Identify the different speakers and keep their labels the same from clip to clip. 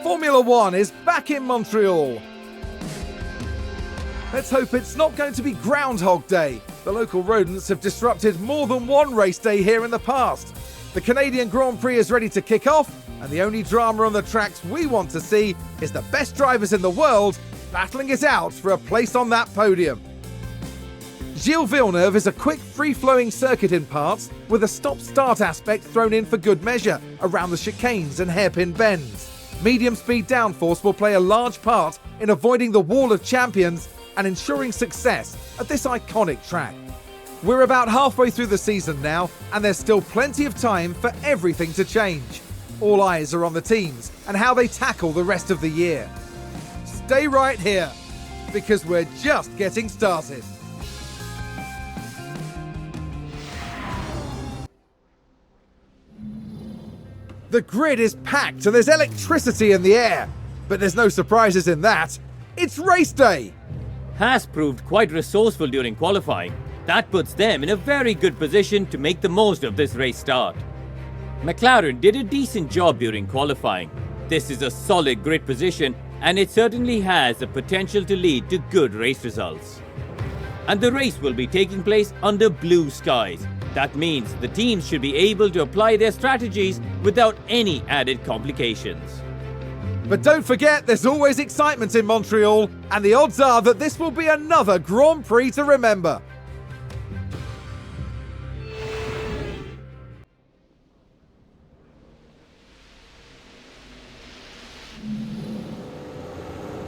Speaker 1: Formula One is back in Montreal. Let's hope it's not going to be Groundhog Day. The local rodents have disrupted more than one race day here in the past. The Canadian Grand Prix is ready to kick off, and the only drama on the tracks we want to see is the best drivers in the world battling it out for a place on that podium. Gilles Villeneuve is a quick, free-flowing circuit in parts, with a stop-start aspect thrown in for good measure around the chicanes and hairpin bends. Medium-speed downforce will play a large part in avoiding the wall of champions and ensuring success at this iconic track. We're about halfway through the season now, and there's still plenty of time for everything to change. All eyes are on the teams and how they tackle the rest of the year. Stay right here, because we're just getting started. The grid is packed and there's electricity in the air, but there's no surprises in that. It's race day!
Speaker 2: Haas proved quite resourceful during qualifying. That puts them in a very good position to make the most of this race start. McLaren did a decent job during qualifying. This is a solid grid position, and it certainly has the potential to lead to good race results. And the race will be taking place under blue skies. That means the teams should be able to apply their strategies without any added complications.
Speaker 1: But don't forget, there's always excitement in Montreal, and the odds are that this will be another Grand Prix to remember.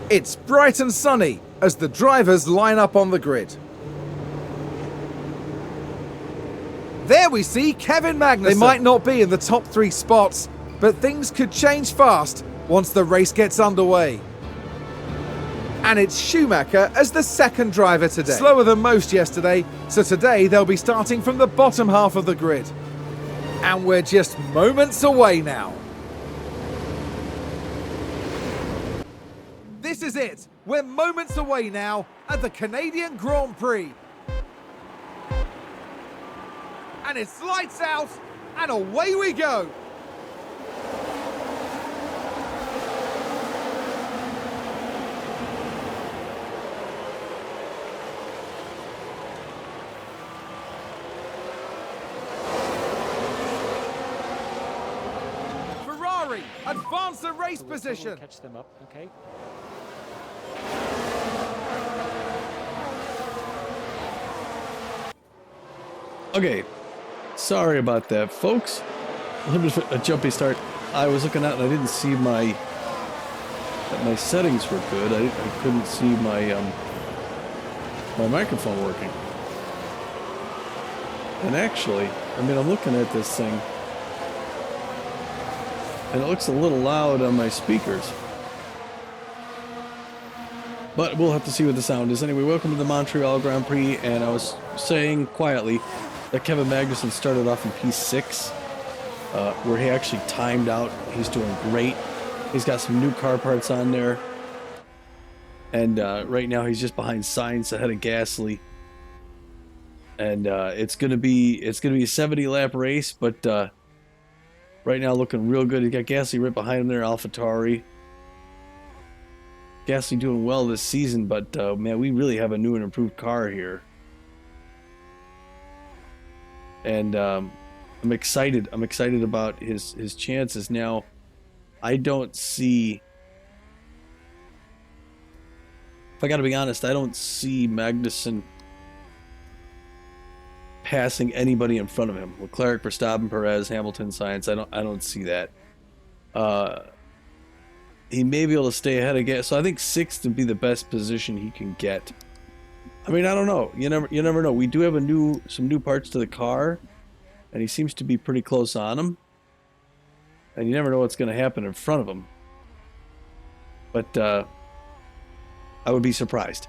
Speaker 1: It's bright and sunny as the drivers line up on the grid. There we see Kevin Magnussen. They might not be in the top 3 spots, but things could change fast once the race gets underway. And it's Schumacher as the second driver today. Slower than most yesterday, so today they'll be starting from the bottom half of the grid. And we're just moments away now. This is it. We're moments away now at the Canadian Grand Prix. And it's lights out, and away we go. Ferrari advance the race position.
Speaker 3: Catch them up, okay.
Speaker 4: Okay, sorry about that, folks. A little bit of a jumpy start. I was looking out and I didn't see that my settings were good. I couldn't see my my microphone working. And actually, I mean, I'm looking at this thing, and it looks a little loud on my speakers. But we'll have to see what the sound is. Anyway, welcome to the Montreal Grand Prix, and I was saying quietly that Kevin Magnussen started off in P6, where he actually timed out. He's doing great. He's got some new car parts on there. And right now he's just behind Sainz, ahead of Gasly. And it's gonna be a 70-lap race, but right now looking real good. He got Gasly right behind him there, AlphaTauri. Gasly doing well this season, but man, we really have a new and improved car here. And I'm excited. I'm excited about his chances. Now, I don't see... If I gotta be honest, I don't see Magnussen passing anybody in front of him. Leclerc, Verstappen, Perez, Hamilton, Sainz. I don't see that. He may be able to stay ahead of Gas. So I think 6th would be the best position he can get. I mean, I don't know. You never know. We do have some new parts to the car, and he seems to be pretty close on him. And you never know what's going to happen in front of him. But I would be surprised.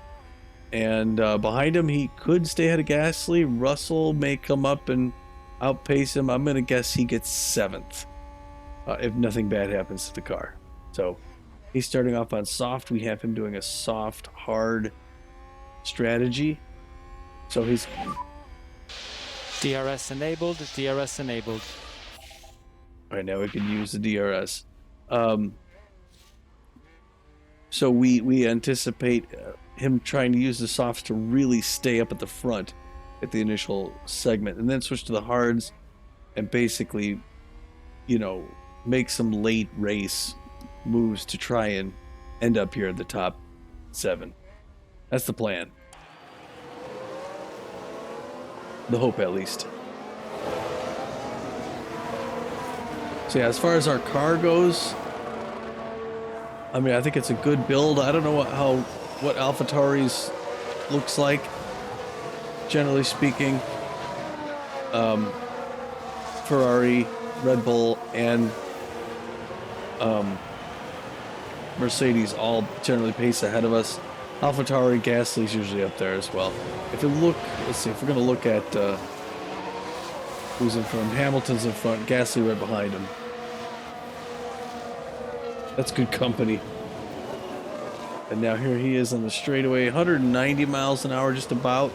Speaker 4: And behind him, he could stay ahead of Gasly. Russell may come up and outpace him. I'm going to guess he gets 7th if nothing bad happens to the car. So he's starting off on soft. We have him doing a soft, hard strategy. So he's
Speaker 3: DRS enabled, DRS enabled.
Speaker 4: All right, now we can use the DRS. So we anticipate him trying to use the softs to really stay up at the front at the initial segment, and then switch to the hards and basically, you know, make some late race moves to try and end up here at the top 7. That's the plan. The hope, at least. So yeah, as far as our car goes, I mean, I think it's a good build. I don't know what AlphaTauri's looks like, generally speaking. Ferrari, Red Bull, and Mercedes all generally pace ahead of us. AlphaTauri, Gasly's usually up there as well. If you look, let's see, if we're going to look at who's in front, Hamilton's in front, Gasly right behind him. That's good company. And now here he is on the straightaway, 190 miles an hour just about.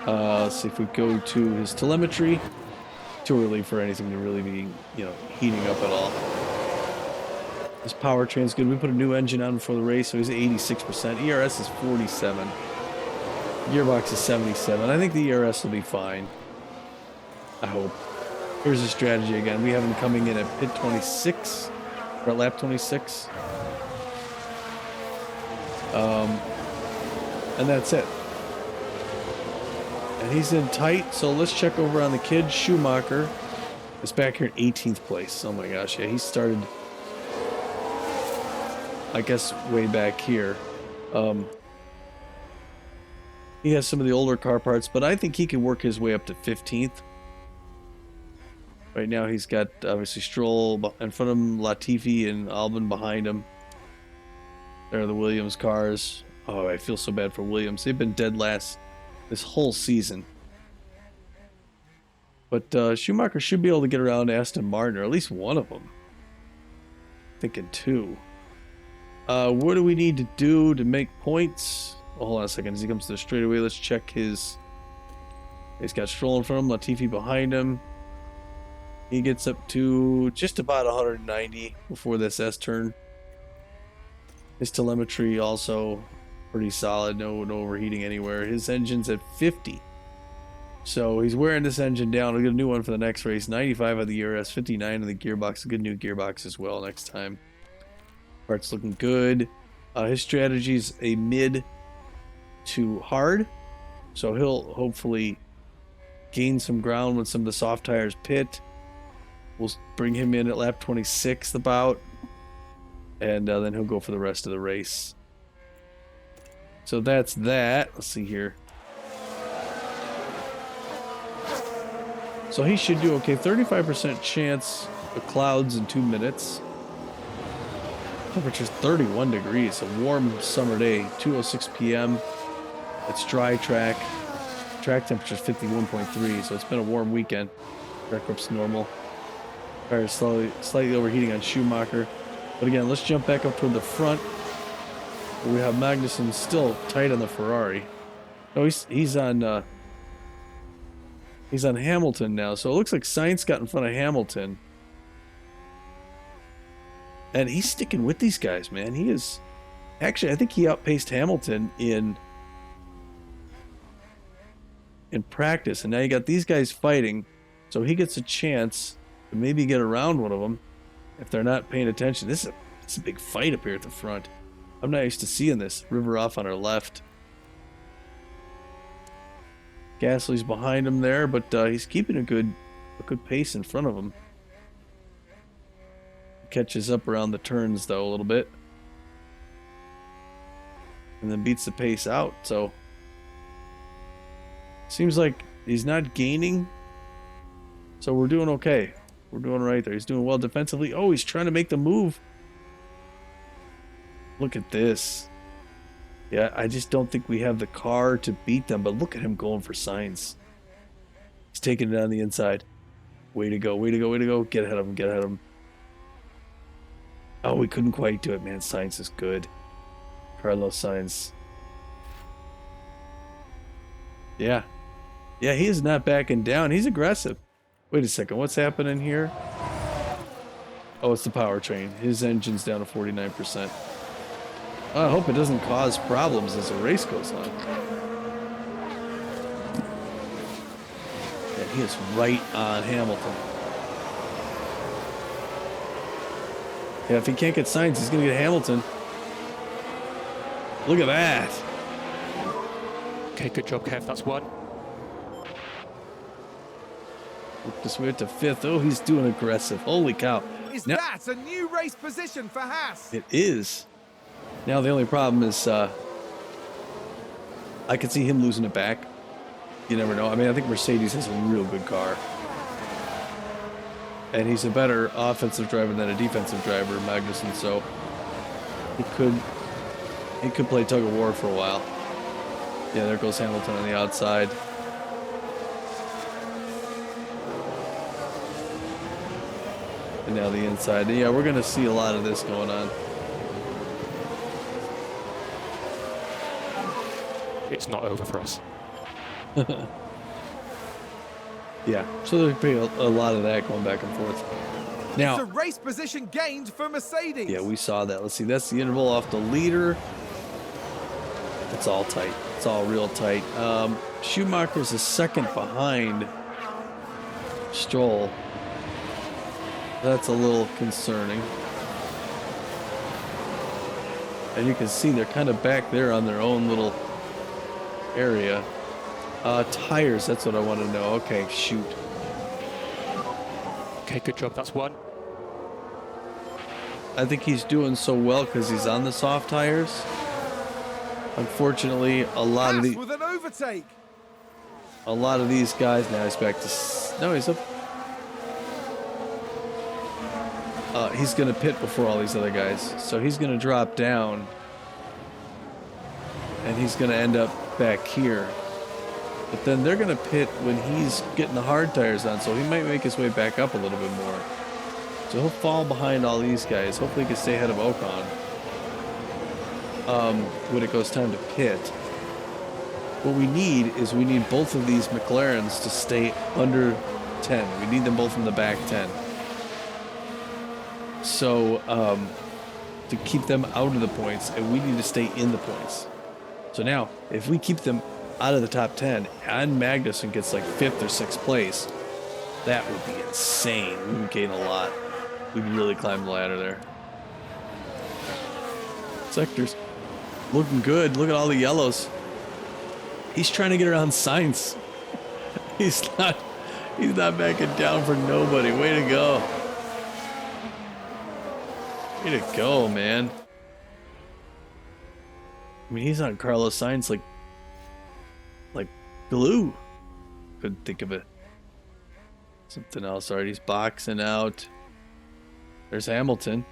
Speaker 4: Let's see if we go to his telemetry. Too early for anything to really be, you know, heating up at all. His powertrain's good. We put a new engine on before the race, so he's at 86%. ERS is 47. Gearbox is 77. I think the ERS will be fine. I hope. Here's the strategy again. We have him coming in at pit 26, or at lap 26. And that's it. And he's in tight, so let's check over on the kid. Schumacher is back here in 18th place. Oh my gosh, yeah, he started, I guess, way back here. He has some of the older car parts, but I think he can work his way up to 15th. Right now he's got, obviously, Stroll in front of him, Latifi and Albon behind him. There are the Williams cars. Oh, I feel so bad for Williams. They've been dead last this whole season. But Schumacher should be able to get around Aston Martin, or at least one of them. Thinking 2. What do we need to do to make points? Oh, hold on a second. As he comes to the straightaway, let's check his... He's got Stroll in front of him, Latifi behind him. He gets up to just about 190 before this S-turn. His telemetry also pretty solid, no overheating anywhere. His engine's at 50. So he's wearing this engine down. We'll get a new one for the next race. 95 of the ERS, 59 of the gearbox. A good new gearbox as well next time. Parts looking good. His strategy's a mid to hard. So he'll hopefully gain some ground when some of the soft tires pit. We'll bring him in at lap 26 about. And then he'll go for the rest of the race. So that's that. Let's see here. So he should do okay. 35% chance of clouds in 2 minutes. Temperature's 31 degrees. A warm summer day. 2:06 p.m. It's dry track. Track temperature's 51.3. So it's been a warm weekend. Track grip's normal. Tires slightly overheating on Schumacher. But again, let's jump back up toward the front. We have Magnussen still tight on the Ferrari. No, he's on Hamilton now. So it looks like Sainz got in front of Hamilton. And he's sticking with these guys, man. He is... Actually, I think he outpaced Hamilton in practice. And now you got these guys fighting. So he gets a chance to maybe get around one of them if they're not paying attention. This is a big fight up here at the front. I'm not used to seeing this. River off on our left. Gasly's behind him there, but he's keeping a good pace in front of him. Catches up around the turns though a little bit, and then beats the pace out. So seems like he's not gaining. So we're doing okay. We're doing right there. He's doing well defensively. Oh, he's trying to make the move. Look at this. Yeah, I just don't think we have the car to beat them, but look at him going for Sainz. He's taking it on the inside. Way to go, way to go, way to go. Get ahead of him, get ahead of him. Oh, we couldn't quite do it, man. Sainz is good. Carlos Sainz. Yeah. Yeah, he is not backing down. He's aggressive. Wait a second, what's happening here? Oh, it's the powertrain. His engine's down to 49%. I hope it doesn't cause problems as the race goes on. And he is right on Hamilton. Yeah, if he can't get Sainz, he's going to get Hamilton. Look at that.
Speaker 3: Okay, good job, Kev. That's one.
Speaker 4: Look this way to 5th. Oh, he's doing aggressive. Holy cow.
Speaker 1: Is
Speaker 4: Now,
Speaker 1: that a new race position for Haas?
Speaker 4: it is. Now the only problem is I could see him losing it back. You never know. I mean, I think Mercedes has a real good car. And he's a better offensive driver than a defensive driver, Magnussen, so he could play tug of war for a while. Yeah, there goes Hamilton on the outside. And now the inside. Yeah, we're going to see a lot of this going on.
Speaker 3: It's not over for us.
Speaker 4: Yeah, so there'll be a lot of that going back and forth.
Speaker 1: It's a
Speaker 4: Now,
Speaker 1: race position gained for Mercedes.
Speaker 4: yeah, we saw that. Let's see, that's the interval off the leader. It's all tight. It's all real tight. Schumacher's a second behind Stroll. That's a little concerning. And you can see they're kind of back there on their own little area. Tires, that's what I want to know. Okay, shoot.
Speaker 3: Okay, good job. That's one.
Speaker 4: I think he's doing so well because he's on the soft tires. Unfortunately, a lot of
Speaker 1: Haas with an overtake.
Speaker 4: these guys. Now he's back to no, he's up. He's gonna pit before all these other guys, so he's gonna drop down, and he's gonna end up back here. But then they're gonna pit when he's getting the hard tires on, so he might make his way back up a little bit more. So he'll fall behind all these guys. Hopefully he can stay ahead of Ocon when it goes time to pit. What we need is both of these McLarens to stay under 10. We need them both in the back 10. So to keep them out of the points, and we need to stay in the points. So now, if we keep them out of the top 10 and Magnussen gets like 5th or 6th place, that would be insane. We would gain a lot. We'd really climb the ladder there. Sectors looking good. Look at all the yellows. He's trying to get around Sainz. He's not backing down for nobody. Way to go. Way to go, man. I mean, he's on Carlos Sainz like glue. Couldn't think of it. Something else. Alright, he's boxing out. There's Hamilton.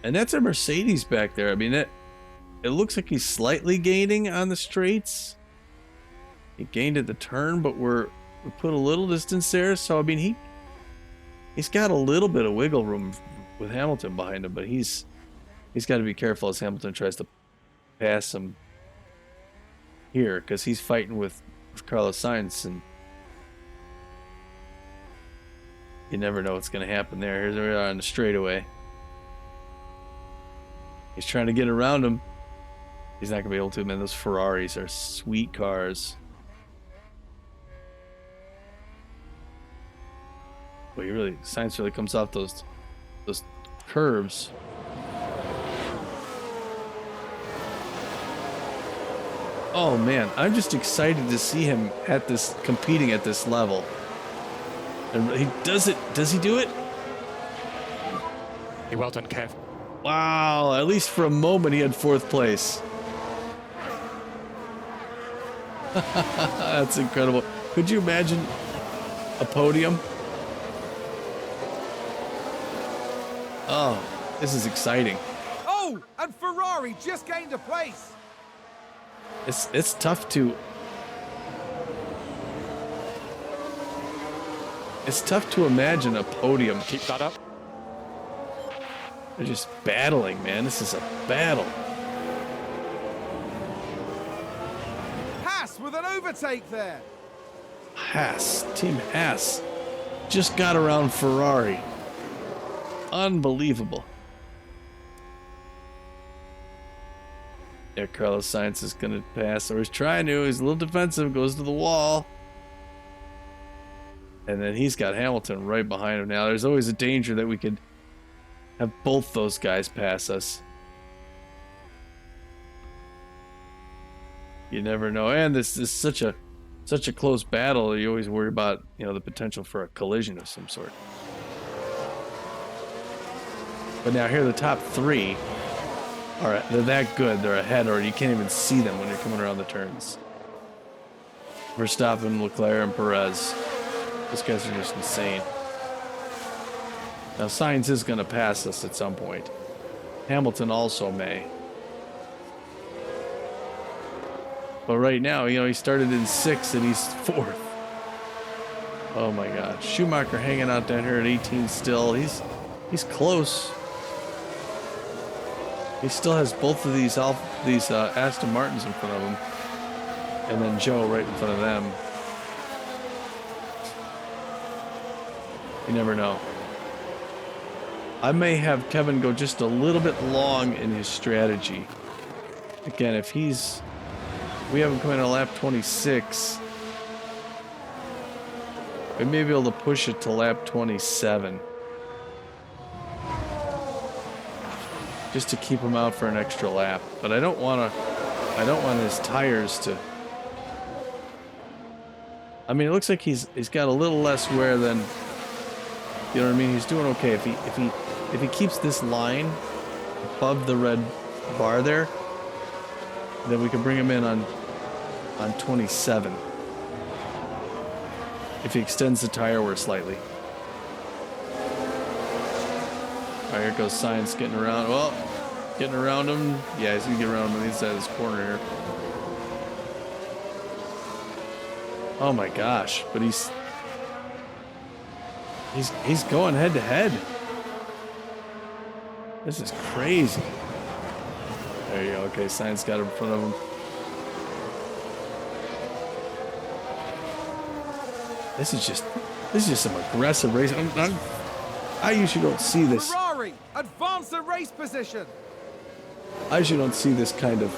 Speaker 4: And that's a Mercedes back there. I mean, it looks like he's slightly gaining on the straights. He gained at the turn, but we put a little distance there. So I mean, he's got a little bit of wiggle room with Hamilton behind him, but he's got to be careful as Hamilton tries to pass him here, because he's fighting with Carlos Sainz, and you never know what's going to happen there. Here's where we are on the straightaway. He's trying to get around him. He's not going to be able to, man. Those Ferraris are sweet cars. But Sainz really comes off those curves. Oh man, I'm just excited to see him competing at this level. And he does it. Does he do it?
Speaker 3: Hey, well done, Kev.
Speaker 4: Wow, at least for a moment he had 4th place. That's incredible. Could you imagine a podium? Oh, this is exciting.
Speaker 1: Oh, and Ferrari just gained a place.
Speaker 4: It's tough to imagine a podium.
Speaker 3: Keep that up.
Speaker 4: They're just battling, man. This is a battle.
Speaker 1: Haas with an overtake there.
Speaker 4: Haas, Team Haas, just got around Ferrari. Unbelievable. Yeah, Carlos Sainz is going to pass, or he's trying to. He's a little defensive, goes to the wall. And then he's got Hamilton right behind him now. There's always a danger that we could have both those guys pass us. You never know. And this is such a close battle. You always worry about, you know, the potential for a collision of some sort. But now here the top three are, they're that good. They're ahead already. You can't even see them when you're coming around the turns. Verstappen, Leclerc, and Perez. Those guys are just insane. Now Sainz is going to pass us at some point. Hamilton also may. But right now, you know, he started in 6th and he's 4th. Oh my God. Schumacher hanging out down here at 18 still. He's close. He still has both of these Aston Martins in front of him. And then Joe right in front of them. You never know. I may have Kevin go just a little bit long in his strategy. Again, if we have him coming on lap 26, we may be able to push it to lap 27. Just to keep him out for an extra lap. But I don't want his tires to... I mean, it looks like he's got a little less wear than... You know what I mean? He's doing okay. If he keeps this line above the red bar there, then we can bring him in on 27. If he extends the tire wear slightly. All right, here goes Sainz getting around. Well, getting around him. Yeah, he's gonna get around him on the inside of this corner here. Oh my gosh! But he's going head to head. This is crazy. There you go. Okay, Sainz got him in front of him. This is just some aggressive racing. I usually don't see this.
Speaker 1: Ferrari advance the race position.
Speaker 4: I usually don't see this kind of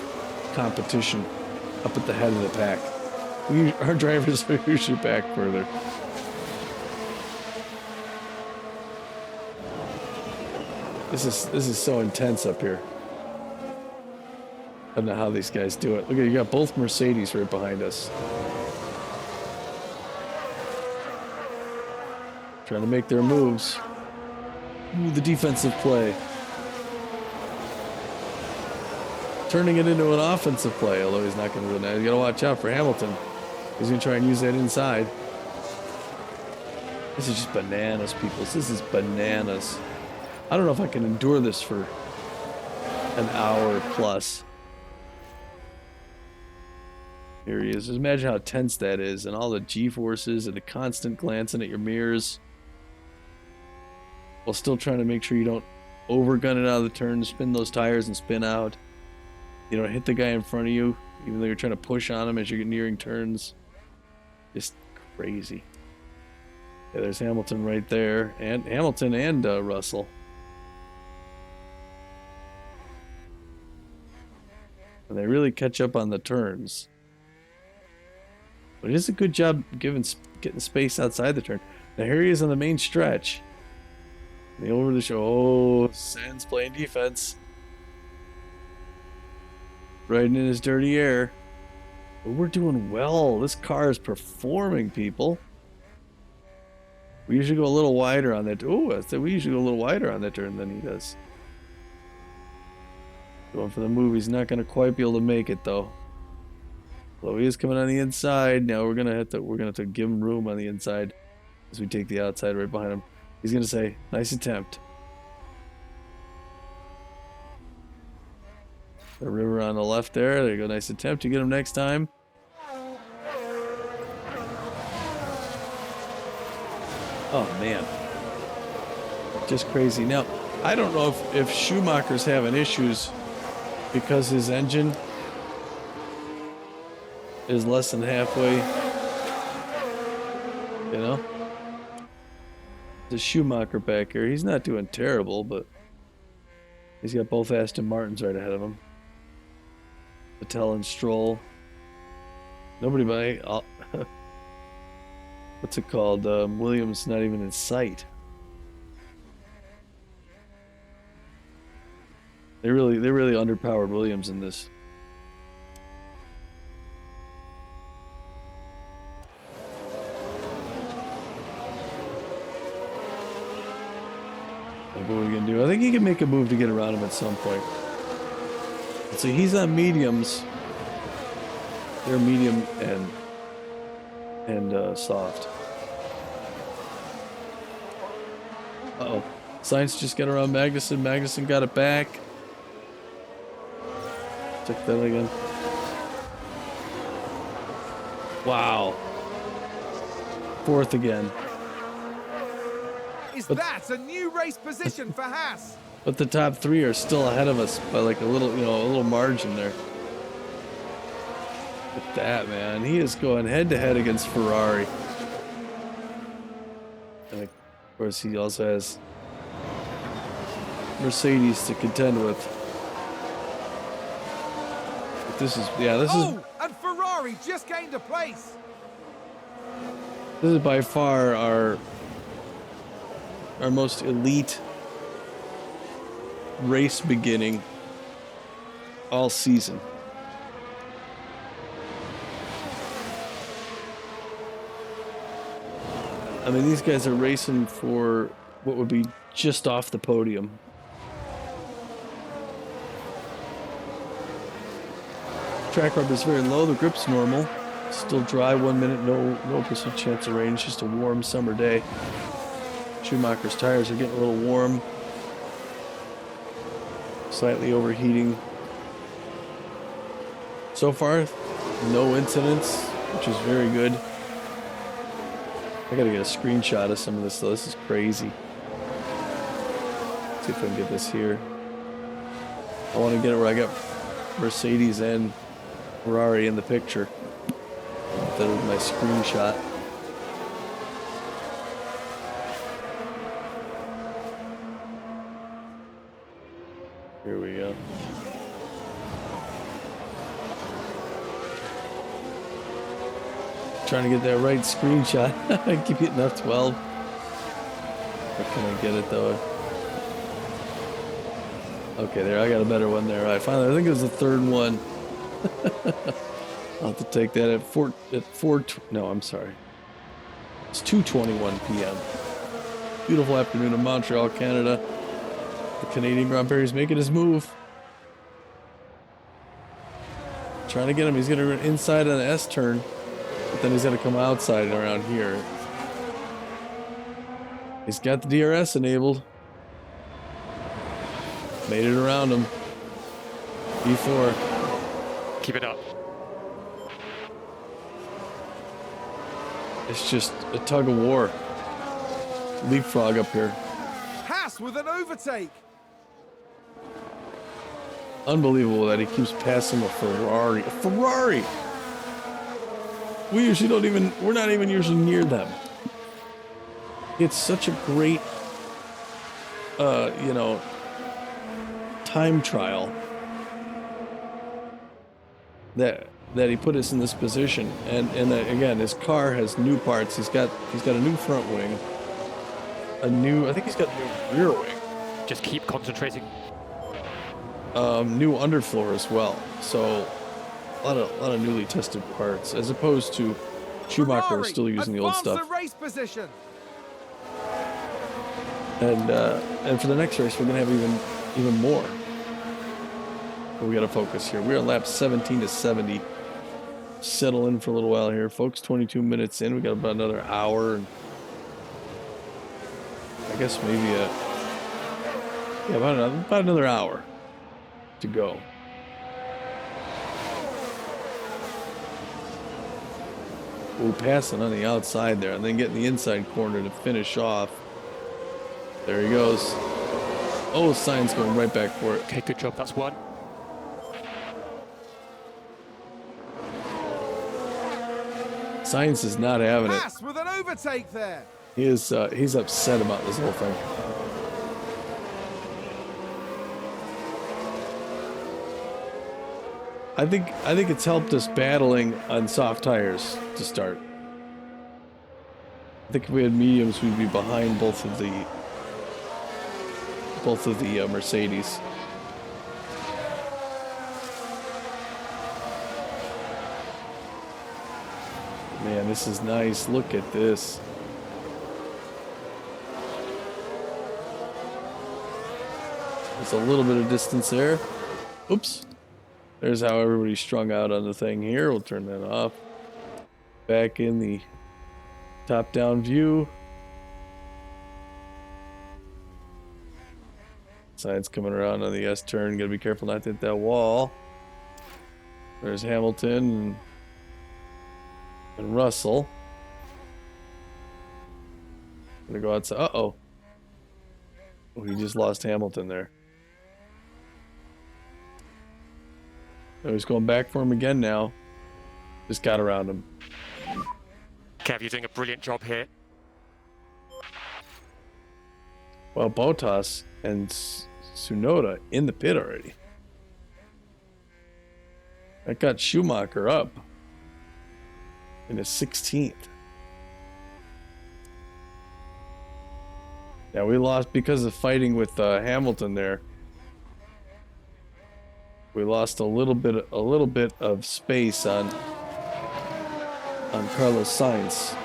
Speaker 4: competition up at the head of the pack. Our drivers are usually back further. This is so intense up here. I don't know how these guys do it. Look at, you got both Mercedes right behind us. Trying to make their moves. Ooh, the defensive play. Turning it into an offensive play, although he's not going to do that. You got to watch out for Hamilton. He's going to try and use that inside. This is just bananas, people. This is bananas. I don't know if I can endure this for an hour plus. Here he is. Just imagine how tense that is, and all the G-forces and the constant glancing at your mirrors. While still trying to make sure you don't overgun it out of the turn, spin those tires and spin out. You don't hit the guy in front of you, even though you're trying to push on him as you're nearing turns. Just crazy. Yeah, there's Hamilton right there, and Hamilton and Russell. And they really catch up on the turns. But it is a good job getting space outside the turn. Now here he is on the main stretch. The over the show. Oh, Sands playing defense. Riding in his dirty air. But we're doing well. This car is performing, people. We usually go a little wider on that. Oh, I said we usually go a little wider on that turn than he does. Going for the move. He's not going to quite be able to make it though. Although he is coming on the inside. Now we're gonna have to give him room on the inside as we take the outside right behind him. He's gonna say, "Nice attempt." The river on the left there. There you go. Nice attempt. You get him next time. Oh man, just crazy. Now I don't know if Schumacher's having issues because his engine is less than halfway You know? The Schumacher back here. He's not doing terrible, but he's got both Aston Martins right ahead of him. Vettel and Stroll. Nobody by... what's it called? Williams not even in sight. They really underpowered Williams in this. Like, what are we gonna do? I think he can make a move to get around him at some point. So he's on mediums. They're medium and soft. Uh-oh. Sainz just got around Magnussen. Magnussen got it back. Check that again. Wow. Fourth again.
Speaker 1: Is that a new race position for Haas?
Speaker 4: But the top three are still ahead of us by like a little, a little margin there. Look at that, man. He is going head to head against Ferrari. And of course, he also has Mercedes to contend with. But this is,
Speaker 1: and Ferrari just gained a place.
Speaker 4: This is by far our most elite race beginning all season. I mean, these guys are racing for what would be just off the podium. Track rubber is very low, the grip's normal. Still dry, 1 minute, no percent chance of rain, it's just a warm summer day. Schumacher's tires are getting a little warm. Slightly overheating. So far, no incidents, which is very good. I gotta get a screenshot of some of this though. This is crazy. See if I can get this here. I want to get it where I got Mercedes and Ferrari in the picture. That was my screenshot. Here we go. Trying to get that right screenshot. I keep hitting F12. Where can I get it though? Okay, there. I got a better one there. I think it was the third one. I'll have to take that at 4. No, I'm sorry. It's 2:21 p.m. Beautiful afternoon in Montreal, Canada. The Canadian Grand Prix is making his move. Trying to get him. He's going to run inside on the S turn. But then he's going to come outside and around here. He's got the DRS enabled. Made it around him. E4.
Speaker 3: Keep it up.
Speaker 4: It's just a tug of war. Leapfrog up here.
Speaker 1: Haas with an overtake.
Speaker 4: Unbelievable that he keeps passing a Ferrari. A Ferrari! We usually don't even, we're not even usually near them. It's such a great, time trial that he put us in this position. And again, his car has new parts. He's got a new front wing. I think he's got a new rear wing.
Speaker 3: Just keep concentrating.
Speaker 4: New underfloor as well. So a lot of newly tested parts, as opposed to Schumacher is still using the old stuff.
Speaker 1: The race position.
Speaker 4: And for the next race, we're gonna have even more. But we gotta focus here. We're on lap 17 to 70. Settle in for a little while here, folks. 22 minutes in. We got about another hour, and I guess maybe about another hour to go. Ooh, passing on the outside there, and then getting the inside corner to finish off. There he goes. Oh, Sainz going right back for it.
Speaker 3: Okay, good job. That's one.
Speaker 4: Sainz is not having it.
Speaker 1: Haas with an overtake there.
Speaker 4: He is he's upset about this whole thing. I think it's helped us battling on soft tires to start. I think if we had mediums, we'd be behind both of the Mercedes. Man, this is nice. Look at this. There's a little bit of distance there. Oops. There's how everybody's strung out on the thing here. We'll turn that off. Back in the top-down view. Sainz coming around on the S-turn. Gotta be careful not to hit that wall. There's Hamilton and Russell. Gonna go outside. Uh-oh. Oh, he just lost Hamilton there. Oh, he's going back for him again now. Just got around him.
Speaker 3: Kev, you're doing a brilliant job here.
Speaker 4: Well, Bottas and Tsunoda in the pit already. That got Schumacher up in his 16th. Yeah, we lost because of fighting with Hamilton there. We lost a little bit of space on Carlos Sainz,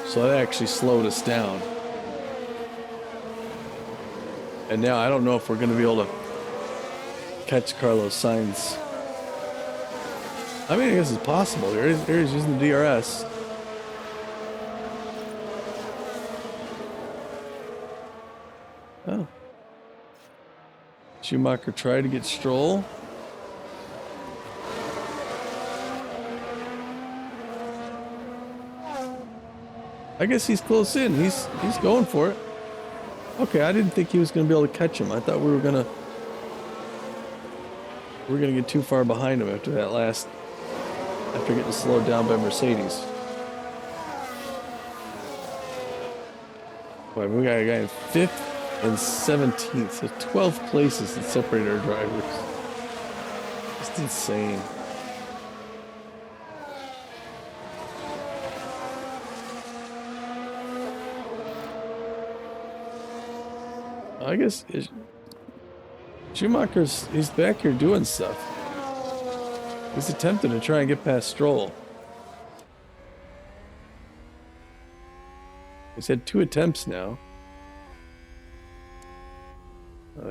Speaker 4: so that actually slowed us down. And now I don't know if we're going to be able to catch Carlos Sainz. I mean, I guess it's possible. Here he's using the DRS. Oh. Schumacher tried to get Stroll. I guess he's close in. He's going for it. Okay, I didn't think he was going to be able to catch him. I thought we were going to get too far behind him after getting slowed down by Mercedes. Boy, we got a guy in 5th and 17th, so 12 places that separate our drivers. Just insane. I guess he's back here doing stuff. He's attempting to try and get past Stroll. He's had 2 attempts now.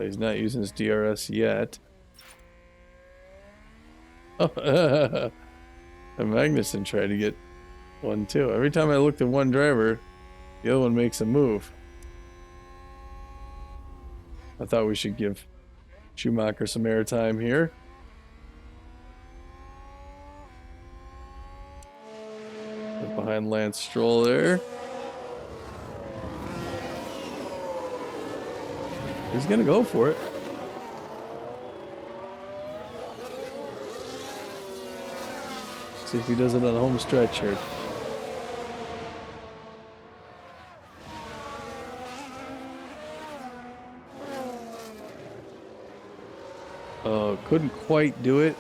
Speaker 4: He's not using his DRS yet. Oh, and Magnussen tried to get one too. Every time I looked at one driver, the other one makes a move. I thought we should give Schumacher some airtime here. Behind Lance Stroll there. He's gonna go for it. See if he does it on the home stretch here. Oh, couldn't quite do it.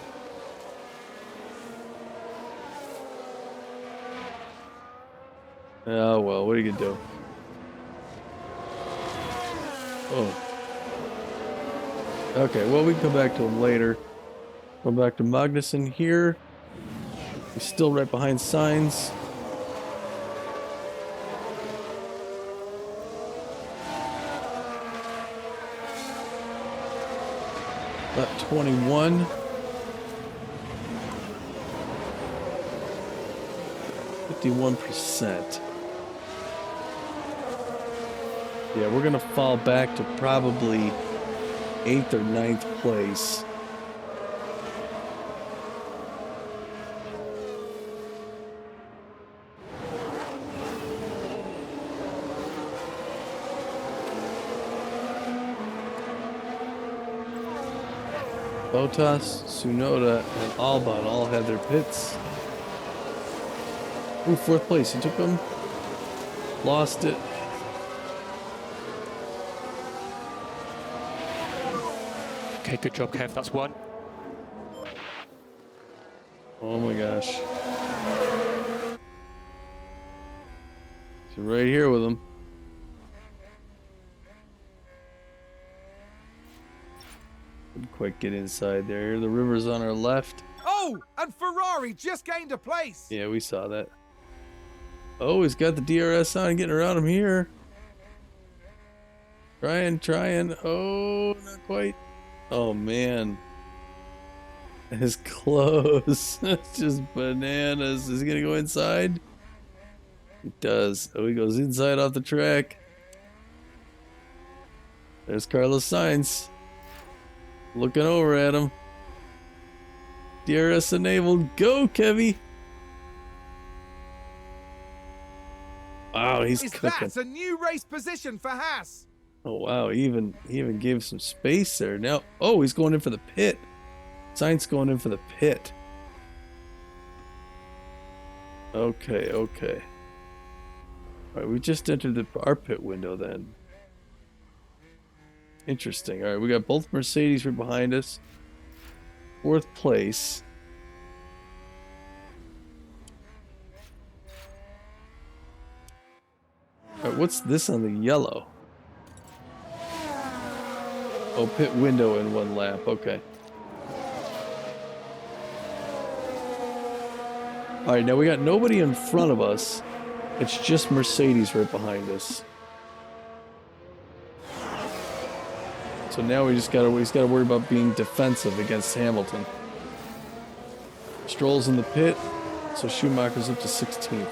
Speaker 4: Oh well, what are you gonna do? Oh. Okay, well, we can come back to him later. Go back to Magnussen here. He's still right behind Sainz. Lap 21. 51%. Yeah, we're gonna fall back to probably 8th or 9th place. Bottas, Tsunoda, and Albon all had their pits. Ooh, fourth place. He took him. Lost it.
Speaker 3: Okay, good job, Kev. That's one.
Speaker 4: Oh my gosh. He's right here with him. Couldn't quite get inside there. The river's on our left.
Speaker 1: Oh, and Ferrari just gained a place.
Speaker 4: Yeah, we saw that. Oh, he's got the DRS on, getting around him here. Trying. Oh, not quite. Oh, man. It's close. It's just bananas. Is he going to go inside? He does. Oh, he goes inside off the track. There's Carlos Sainz. Looking over at him. DRS enabled. Go, Kevy. Wow, he's cooking.
Speaker 1: That's a new race position for Haas.
Speaker 4: Oh wow, he even gave some space there. Now, oh, he's going in for the pit. Sainz going in for the pit. Okay. All right, we just entered our pit window then. Interesting. All right, we got both Mercedes right behind us. Fourth place. All right, what's this on the yellow? Oh, pit window in one lap. Okay. All right, now we got nobody in front of us. It's just Mercedes right behind us. So now we just gotta worry about being defensive against Hamilton. Stroll's in the pit, so Schumacher's up to 16th.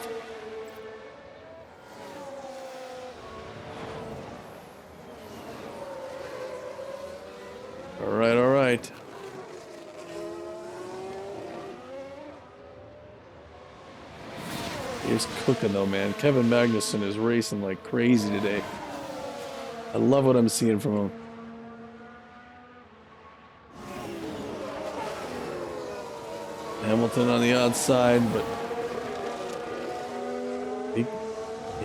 Speaker 4: All right. He's cooking though, man. Kevin Magnussen is racing like crazy today. I love what I'm seeing from him. Hamilton on the outside, but he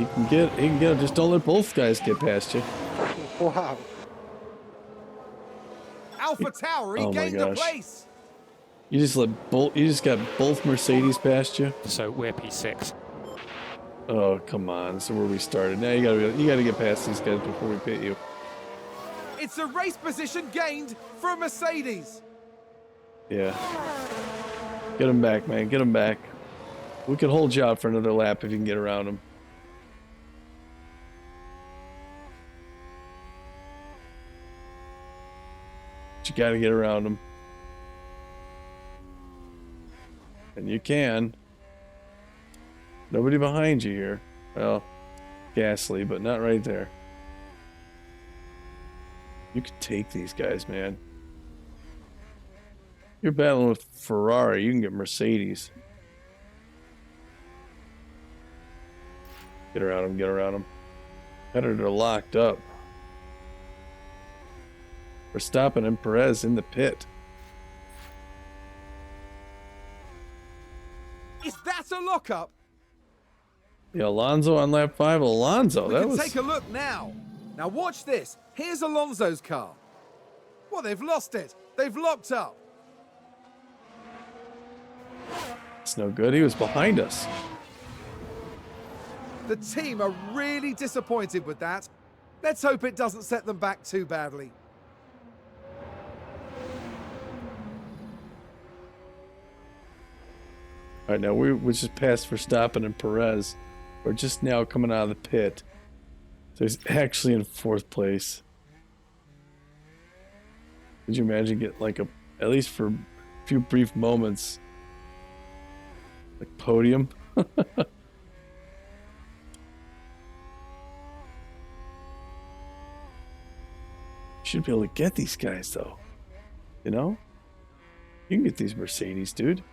Speaker 4: can get it. Just don't let both guys get past you.
Speaker 1: Wow. Alpha Tower, he gained a place.
Speaker 4: You just got both Mercedes past you.
Speaker 3: So we're P6.
Speaker 4: Oh come on! This is where we started. Now you gotta get past these guys before we pit you.
Speaker 1: It's a race position gained for a Mercedes.
Speaker 4: Yeah. Get him back, man. Get him back. We could hold you out for another lap if you can get around him. But you gotta get around him. And you can. Nobody behind you here. Well, Gasly, but not right there. You could take these guys, man. You're battling with Ferrari. You can get Mercedes. Get around them. Competitor locked up. Verstappen and Perez in the pit.
Speaker 1: Is that a lockup?
Speaker 4: Yeah, Alonso on lap 5. Alonso,
Speaker 1: We can take a look now. Now watch this. Here's Alonso's car. Well, they've lost it. They've locked up.
Speaker 4: It's no good. He was behind us.
Speaker 1: The team are really disappointed with that. Let's hope it doesn't set them back too badly.
Speaker 4: All right, now we just passed Verstappen and Perez. We're just now coming out of the pit. So he's actually in 4th place. Could you imagine get like at least for a few brief moments, like podium? Should be able to get these guys though. You know? You can get these Mercedes, dude.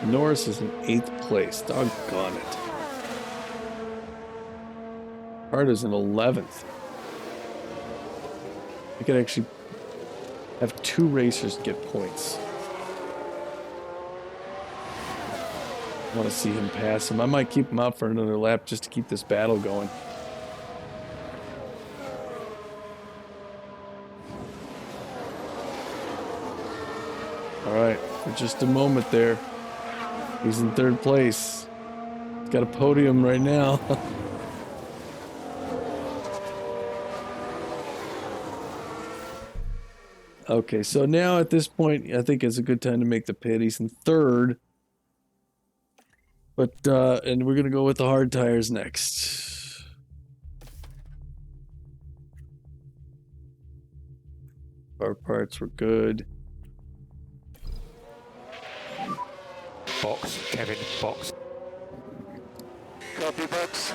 Speaker 4: Norris is in 8th place. Doggone it. Carter's in 11th. We could actually have 2 racers get points. I want to see him pass him. I might keep him out for another lap just to keep this battle going. All right, for just a moment there. He's in 3rd place. He's got a podium right now. Okay, so now at this point, I think it's a good time to make the pit. He's in 3rd. But, and we're going to go with the hard tires next. Our parts were good.
Speaker 3: Box, Kevin, box.
Speaker 5: Copy, box.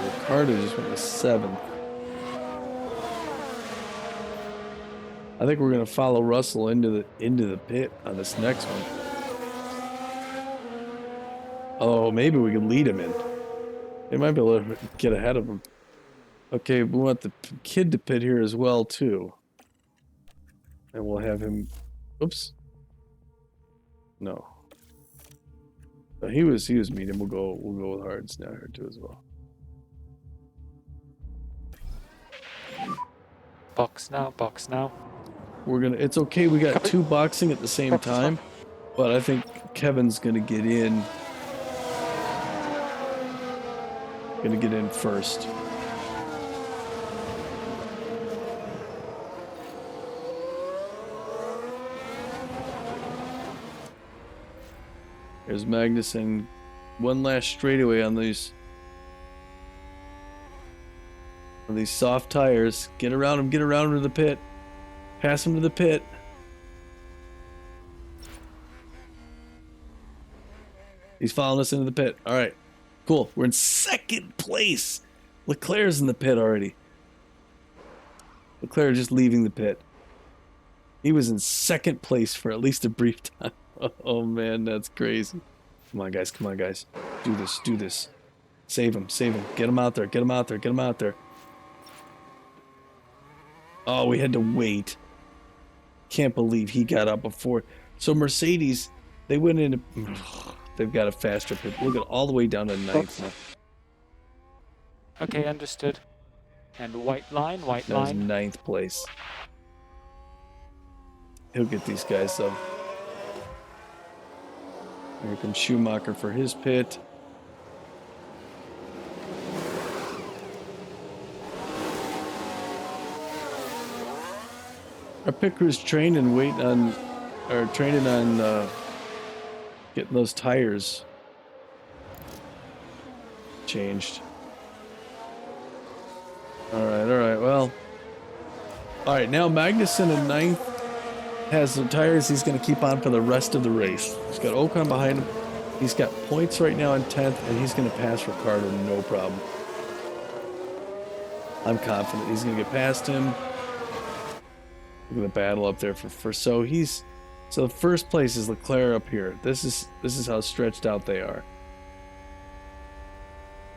Speaker 4: Ricardo just went to 7th. I think we're gonna follow Russell into the pit on this next one. Oh, maybe we can lead him in. They might be able to get ahead of him. Okay, we want the kid to pit here as well too, and we'll have him. Oops. No. He was medium. We'll go with hards now here too as well.
Speaker 3: Box now, box now.
Speaker 4: We're gonna. It's okay. We got 2 boxing at the same time, but I think Kevin's gonna get in. Gonna get in first. There's Magnussen. One last straightaway on these soft tires. Get around him. Get around him to the pit. Pass him to the pit. He's following us into the pit. All right. Cool. We're in 2nd place. Leclerc's in the pit already. Leclerc just leaving the pit. He was in 2nd place for at least a brief time. Oh, man, that's crazy. Come on, guys. Come on, guys. Do this. Do this. Save him. Save him. Get him out there. Get him out there. Get him out there. Oh, we had to wait. Can't believe he got up before. So Mercedes, they went in. They've got a faster pit. Look at all the way down to 9th now.
Speaker 3: Okay, understood. And white line, white
Speaker 4: That was
Speaker 3: line.
Speaker 4: 9th place. He'll get these guys though. Here comes Schumacher for his pit. Our pit crew's training on getting those tires changed. All right, well. All right, now Magnussen in 9th has the tires he's going to keep on for the rest of the race. He's got Ocon behind him. He's got points right now in 10th, and he's going to pass Ricardo no problem. I'm confident he's going to get past him. Look at the battle up there for so the first place is Leclerc up here. This is how stretched out they are.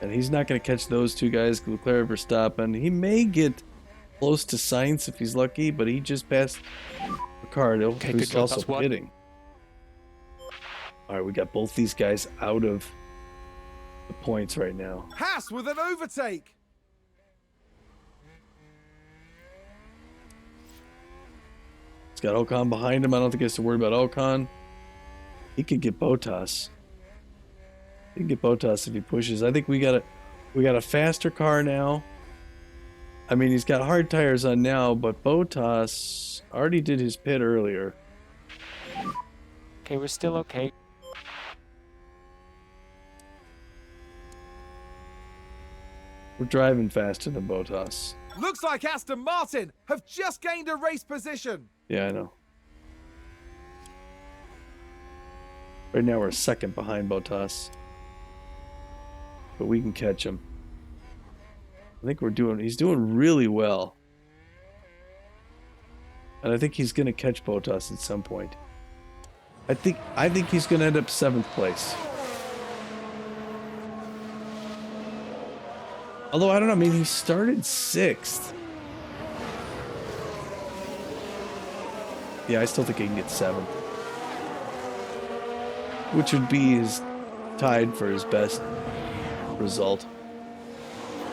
Speaker 4: And he's not going to catch those 2 guys, Leclerc, Verstappen. He may get close to Sainz if he's lucky, but he just passed Ricardo,
Speaker 3: Okay,
Speaker 4: who's
Speaker 3: good job,
Speaker 4: also
Speaker 3: that's one.
Speaker 4: pitting. All right, we got both these guys out of the points right now.
Speaker 1: Haas with an overtake.
Speaker 4: He's got Ocon behind him. I don't think he has to worry about Ocon. He could get Bottas. He can get Bottas if he pushes. I think we got a faster car now. I mean, he's got hard tires on now, but Bottas already did his pit earlier.
Speaker 3: Okay, we're still okay.
Speaker 4: We're driving faster than Bottas.
Speaker 1: Looks like Aston Martin have just gained a race position.
Speaker 4: Yeah, I know. Right now we're 2nd behind Bottas. But we can catch him. I think he's doing really well. And I think he's going to catch Bottas at some point. I think he's going to end up 7th place. Although, I don't know, I mean, he started 6th. Yeah, I still think he can get 7th. Which would be his tied for his best result.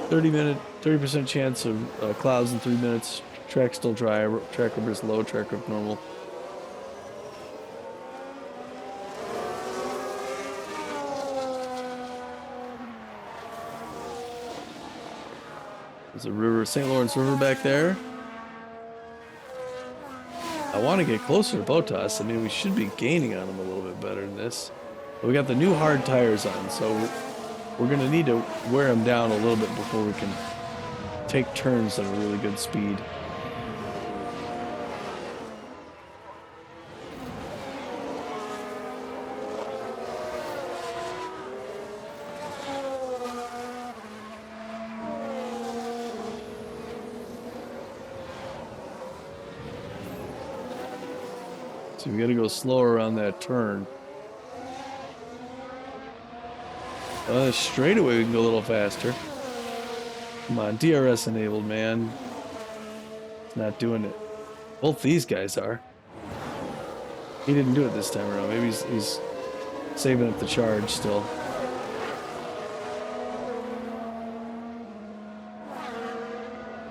Speaker 4: 30% chance of clouds in 3 minutes. Track still dry. Track rubber is low. Track rubber normal. There's a river, St. Lawrence River back there. I want to get closer to Bottas. I mean, we should be gaining on him a little bit better than this. But we got the new hard tires on, so we're going to need to wear them down a little bit before we can take turns at a really good speed. So we got to go slower around that turn. Straightaway we can go a little faster. Come on, DRS enabled, man. It's not doing it. Both these guys are. He didn't do it this time around. Maybe he's saving up the charge still.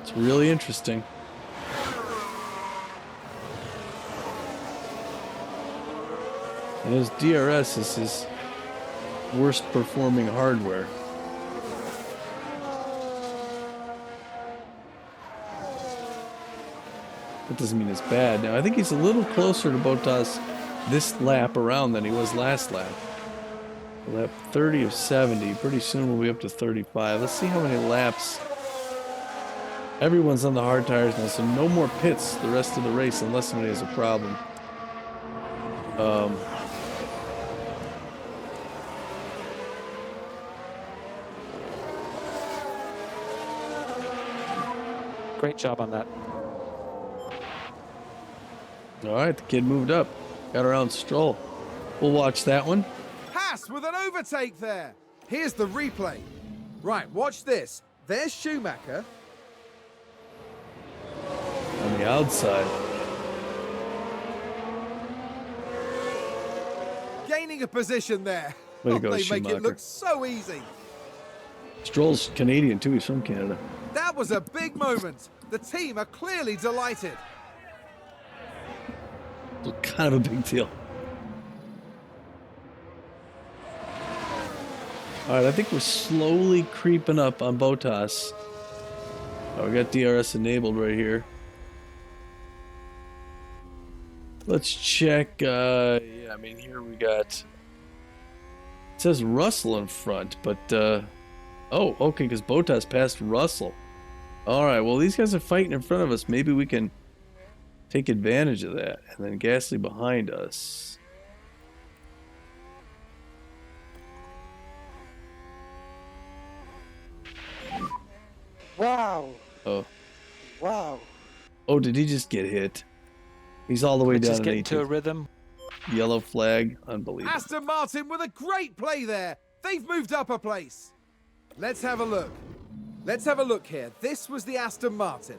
Speaker 4: It's really interesting. And his DRS is his worst performing hardware. That doesn't mean it's bad. Now, I think he's a little closer to Bottas this lap around than he was last lap. Lap 30 of 70. Pretty soon we'll be up to 35. Let's see how many laps. Everyone's on the hard tires now, so no more pits the rest of the race unless somebody has a problem.
Speaker 3: Great job on that.
Speaker 4: All right, the kid moved up. Got around Stroll. We'll watch that one.
Speaker 1: Haas with an overtake there. Here's the replay. Right, watch this. There's Schumacher.
Speaker 4: On the outside.
Speaker 1: Gaining a position there.
Speaker 4: Way to go,
Speaker 1: They make
Speaker 4: Schumacher.
Speaker 1: it look so easy.
Speaker 4: Stroll's Canadian too. He's from Canada.
Speaker 1: That was a big moment. The team are clearly delighted.
Speaker 4: Kind of a big deal. All right, I think we're slowly creeping up on Bottas. Oh, we got DRS enabled right here. Let's check. Yeah, I mean, here we got. It says Russell in front, but oh, okay, because Bottas passed Russell. All right, well, these guys are fighting in front of us. Maybe we can take advantage of that. And then Gasly behind us.
Speaker 5: Wow.
Speaker 4: Oh.
Speaker 5: Wow.
Speaker 4: Oh, did he just get hit? He's all the way
Speaker 3: Let's
Speaker 4: down
Speaker 3: just
Speaker 4: in
Speaker 3: get into a
Speaker 4: 18th.
Speaker 3: rhythm.
Speaker 4: Yellow flag. Unbelievable.
Speaker 1: Aston Martin with a great play there. They've moved up a place. Let's have a look. Let's have a look here. This was the Aston Martin.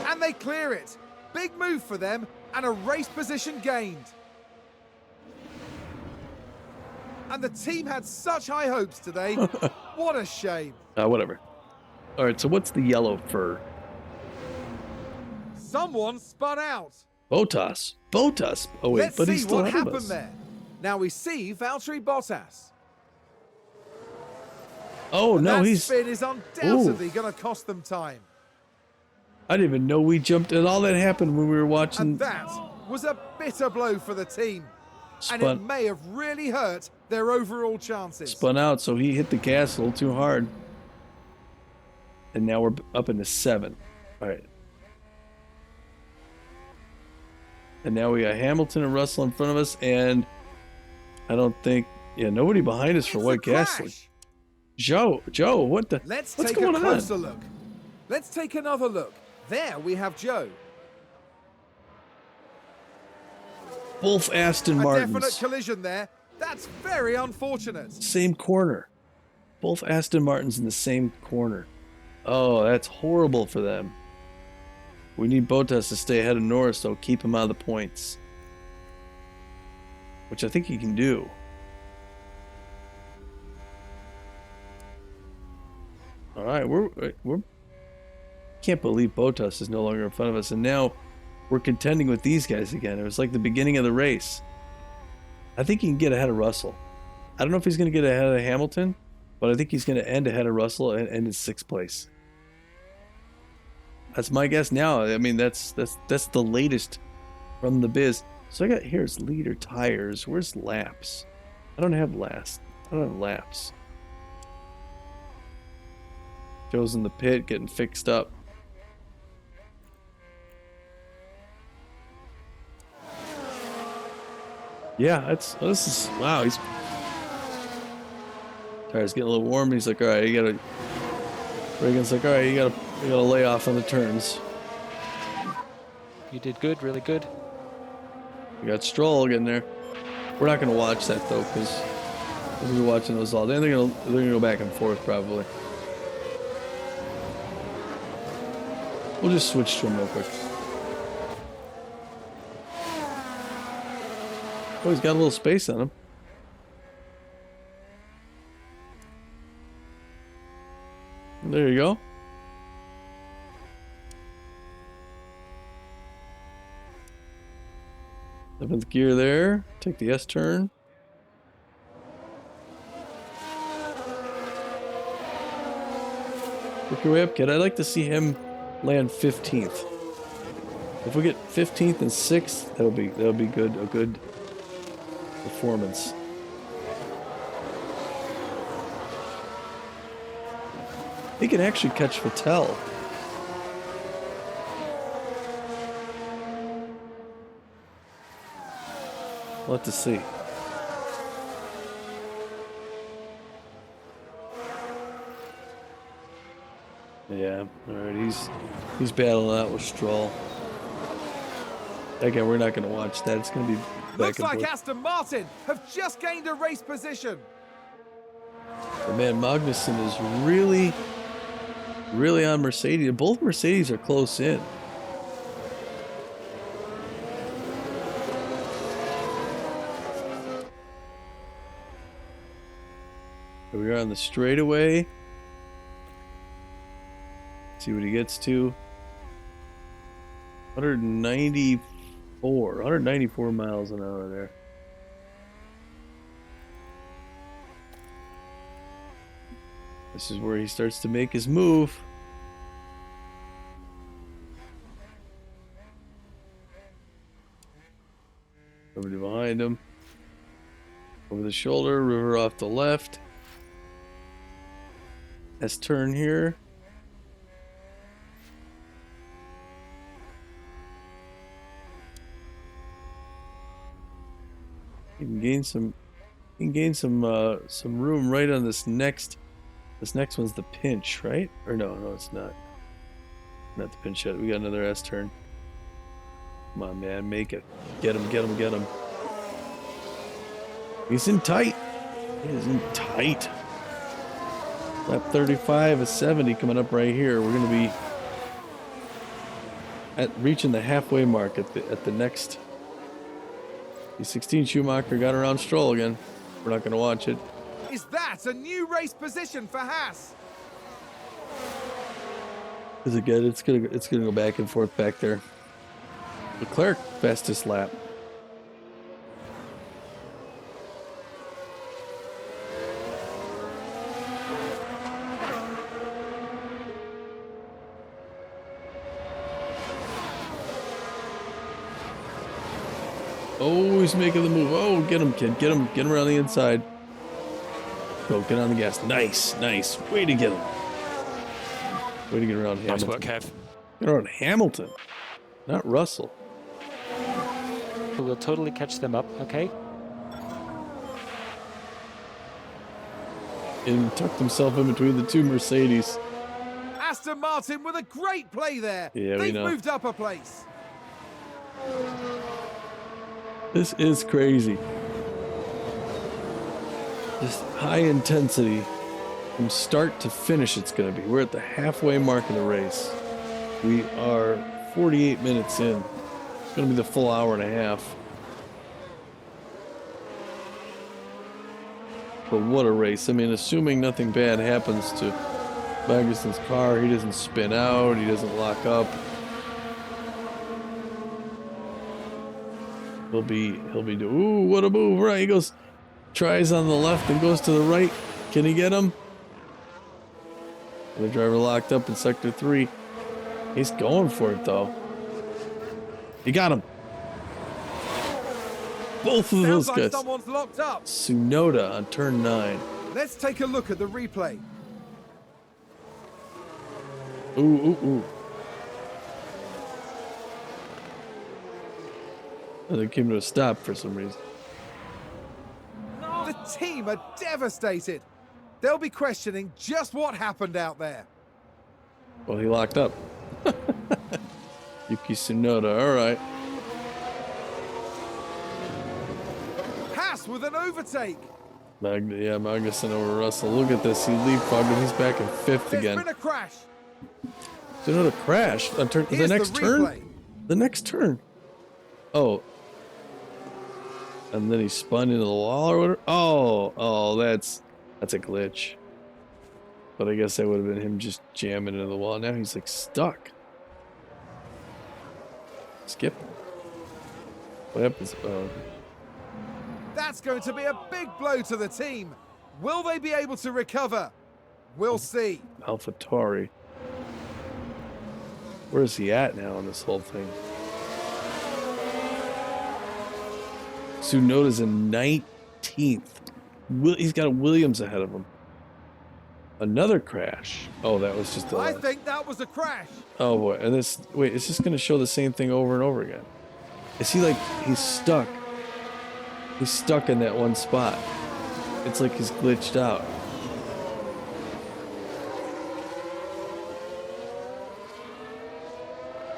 Speaker 1: And they clear it. Big move for them and a race position gained. And the team had such high hopes today. What a shame.
Speaker 4: Whatever. All right, so what's the yellow for?
Speaker 1: Someone spun out.
Speaker 4: Bottas. Bottas. Oh, wait,
Speaker 1: Let's
Speaker 4: but he's
Speaker 1: see
Speaker 4: still
Speaker 1: what
Speaker 4: ahead of
Speaker 1: happened
Speaker 4: us.
Speaker 1: there. Now we see Valtteri Bottas.
Speaker 4: Oh, no,
Speaker 1: that
Speaker 4: he's...
Speaker 1: spin is undoubtedly going to cost them time.
Speaker 4: I didn't even know we jumped, and all that happened when we were watching...
Speaker 1: And that was a bitter blow for the team. And it may have really hurt their overall chances.
Speaker 4: Spun out, so he hit the gas a little too hard. And now we're up into 7. All right. And now we got Hamilton and Russell in front of us, and I don't think... Yeah, nobody behind us for
Speaker 1: It's
Speaker 4: White
Speaker 1: a
Speaker 4: Gasly.
Speaker 1: crash.
Speaker 4: Joe, what the?
Speaker 1: Let's
Speaker 4: What's
Speaker 1: take a
Speaker 4: going on?
Speaker 1: closer look. Let's take another look. There we have Joe.
Speaker 4: Both Aston
Speaker 1: A
Speaker 4: Martins.
Speaker 1: definite collision there. That's very unfortunate.
Speaker 4: Same corner. Both Aston Martins in the same corner. Oh, that's horrible for them. We need Bottas to stay ahead of Norris, so keep him out of the points. Which I think he can do. All right, we're can't believe Bottas is no longer in front of us, and now we're contending with these guys again. It was like the beginning of the race. I think he can get ahead of Russell. I don't know if he's going to get ahead of Hamilton, but I think he's going to end ahead of Russell and end in 6th place. That's my guess now. I mean, that's the latest from the biz. So I got here's leader tires. Where's laps? I don't have laps. Joe's in the pit getting fixed up. Yeah, this is wow. He's tires getting a little warm. He's like, all right, Reagan's like, all right, you gotta lay off on the turns.
Speaker 3: You did good, really good.
Speaker 4: We got Stroll getting there. We're not gonna watch that though, because we'll be watching those all day. They're gonna go back and forth probably. We'll just switch to him real quick. Oh, he's got a little space on him. There you go. 7th gear there. Take the S turn. Work your way up, kid. I'd like to see him land 15th. If we get 15th and 6th, that'll be good. A good performance. He can actually catch Vettel. We'll have to see. Yeah, alright, he's battling out with Stroll. Again, we're not going to watch that. It's going to be back
Speaker 1: Looks
Speaker 4: and
Speaker 1: like
Speaker 4: forth.
Speaker 1: Aston Martin have just gained a race position.
Speaker 4: But man, Magnussen is really on Mercedes. Both Mercedes are close in. Here we are on the straightaway. See what he gets to. 194 miles an hour there. This is where he starts to make his move. Nobody behind him. Over the shoulder, river off the left. S turn here. You can gain some room right on this next. This next one's the pinch, right? Or no, it's not. Not the pinch yet. We got another S turn. Come on, man, make it. Get him. He's in tight. He is in tight. Lap 35 is 70 coming up right here. We're gonna be reaching the halfway mark at the next. E16 Schumacher got around Stroll again. We're not gonna watch it.
Speaker 1: Is that a new race position for Haas?
Speaker 4: Is it good? It's gonna go back and forth back there. Leclerc fastest lap. Oh, he's making the move. Oh, get him, kid. Get him around the inside. Go, get on the gas. Nice. Way to get him. Way to get around Hamilton.
Speaker 3: Nice work, Kev.
Speaker 4: Get around Hamilton, not Russell.
Speaker 3: We'll totally catch them up, okay?
Speaker 4: and tucked himself in between the two Mercedes.
Speaker 1: Aston Martin with a great play there.
Speaker 4: Yeah, we
Speaker 1: They've
Speaker 4: know.
Speaker 1: moved up a place.
Speaker 4: This is crazy. Just high intensity from start to finish it's going to be. We're at the halfway mark of the race. We are 48 minutes in. It's going to be the full hour and a half. But what a race. I mean, assuming nothing bad happens to Magnussen's car, he doesn't spin out, he doesn't lock up. He'll be ooh, what a move, right? He goes, tries on the left and goes to the right. Can he get him? The driver locked up in sector 3. He's going for it though. He got him. Both of those
Speaker 1: Sounds like
Speaker 4: guys.
Speaker 1: someone's locked up.
Speaker 4: Tsunoda on turn 9.
Speaker 1: Let's take a look at the replay.
Speaker 4: Ooh, ooh, ooh. And it came to a stop for some reason.
Speaker 1: The team are devastated. They'll be questioning just what happened out there.
Speaker 4: Well, he locked up. Yuki Tsunoda, all right.
Speaker 1: Haas with an overtake.
Speaker 4: Magnussen over Russell. Look at this. He leapfrogged him. He's back in 5th
Speaker 1: There's
Speaker 4: again.
Speaker 1: been a crash.
Speaker 4: Tsunoda crashed on turn. The
Speaker 1: Here's
Speaker 4: next
Speaker 1: the
Speaker 4: turn?
Speaker 1: replay.
Speaker 4: The next turn. Oh. And then he spun into the wall or whatever. Oh, that's a glitch. But I guess that would have been him just jamming into the wall. Now he's like stuck. Skip. What happens?
Speaker 1: That's going to be a big blow to the team. Will they be able to recover? We'll see.
Speaker 4: AlphaTauri. Where's he at now in this whole thing? Tsunoda's in 19th. He's got a Williams ahead of him. Another crash. Oh, that was just
Speaker 1: I think that was a crash.
Speaker 4: Oh boy, and this wait, it's just gonna show the same thing over and over again. Is he like he's stuck? He's stuck in that one spot. It's like he's glitched out.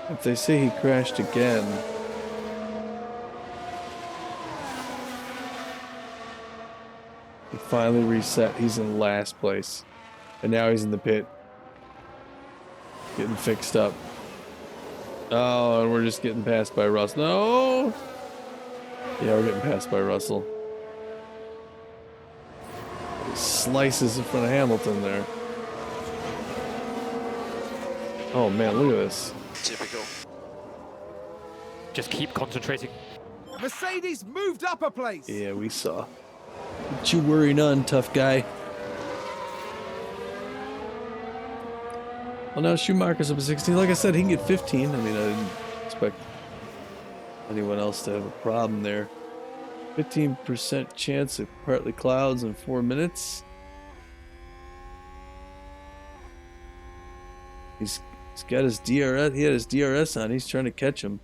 Speaker 4: If they say he crashed again, he finally reset. He's in last place. And now he's in the pit. Getting fixed up. Oh, and we're just getting passed by Russell. No! Yeah, we're getting passed by Russell. He slices in front of Hamilton there. Oh man, look at this.
Speaker 3: Typical. Just keep concentrating.
Speaker 1: Mercedes moved up a place.
Speaker 4: Yeah, we saw. Don't you worry none, tough guy. Well, now Schumacher's up at 16. Like I said, he can get 15. I mean, I didn't expect anyone else to have a problem there. 15% chance of partly clouds in 4 minutes. He's got his DRS. He had his DRS on. He's trying to catch him.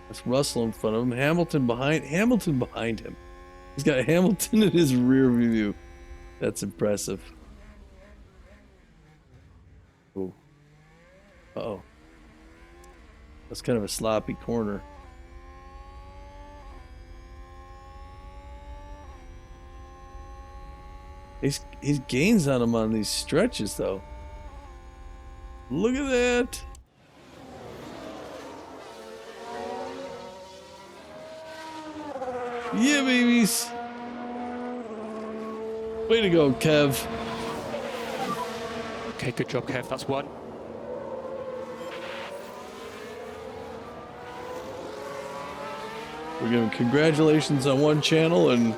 Speaker 4: That's Russell in front of him. Hamilton behind him. He's got Hamilton in his rear view. That's impressive. Ooh. Uh-oh. That's kind of a sloppy corner. He gains on him on these stretches, though. Look at that. Yeah, babies. Way to go, Kev.
Speaker 3: Okay, good job, Kev. That's one.
Speaker 4: We're giving congratulations on one channel and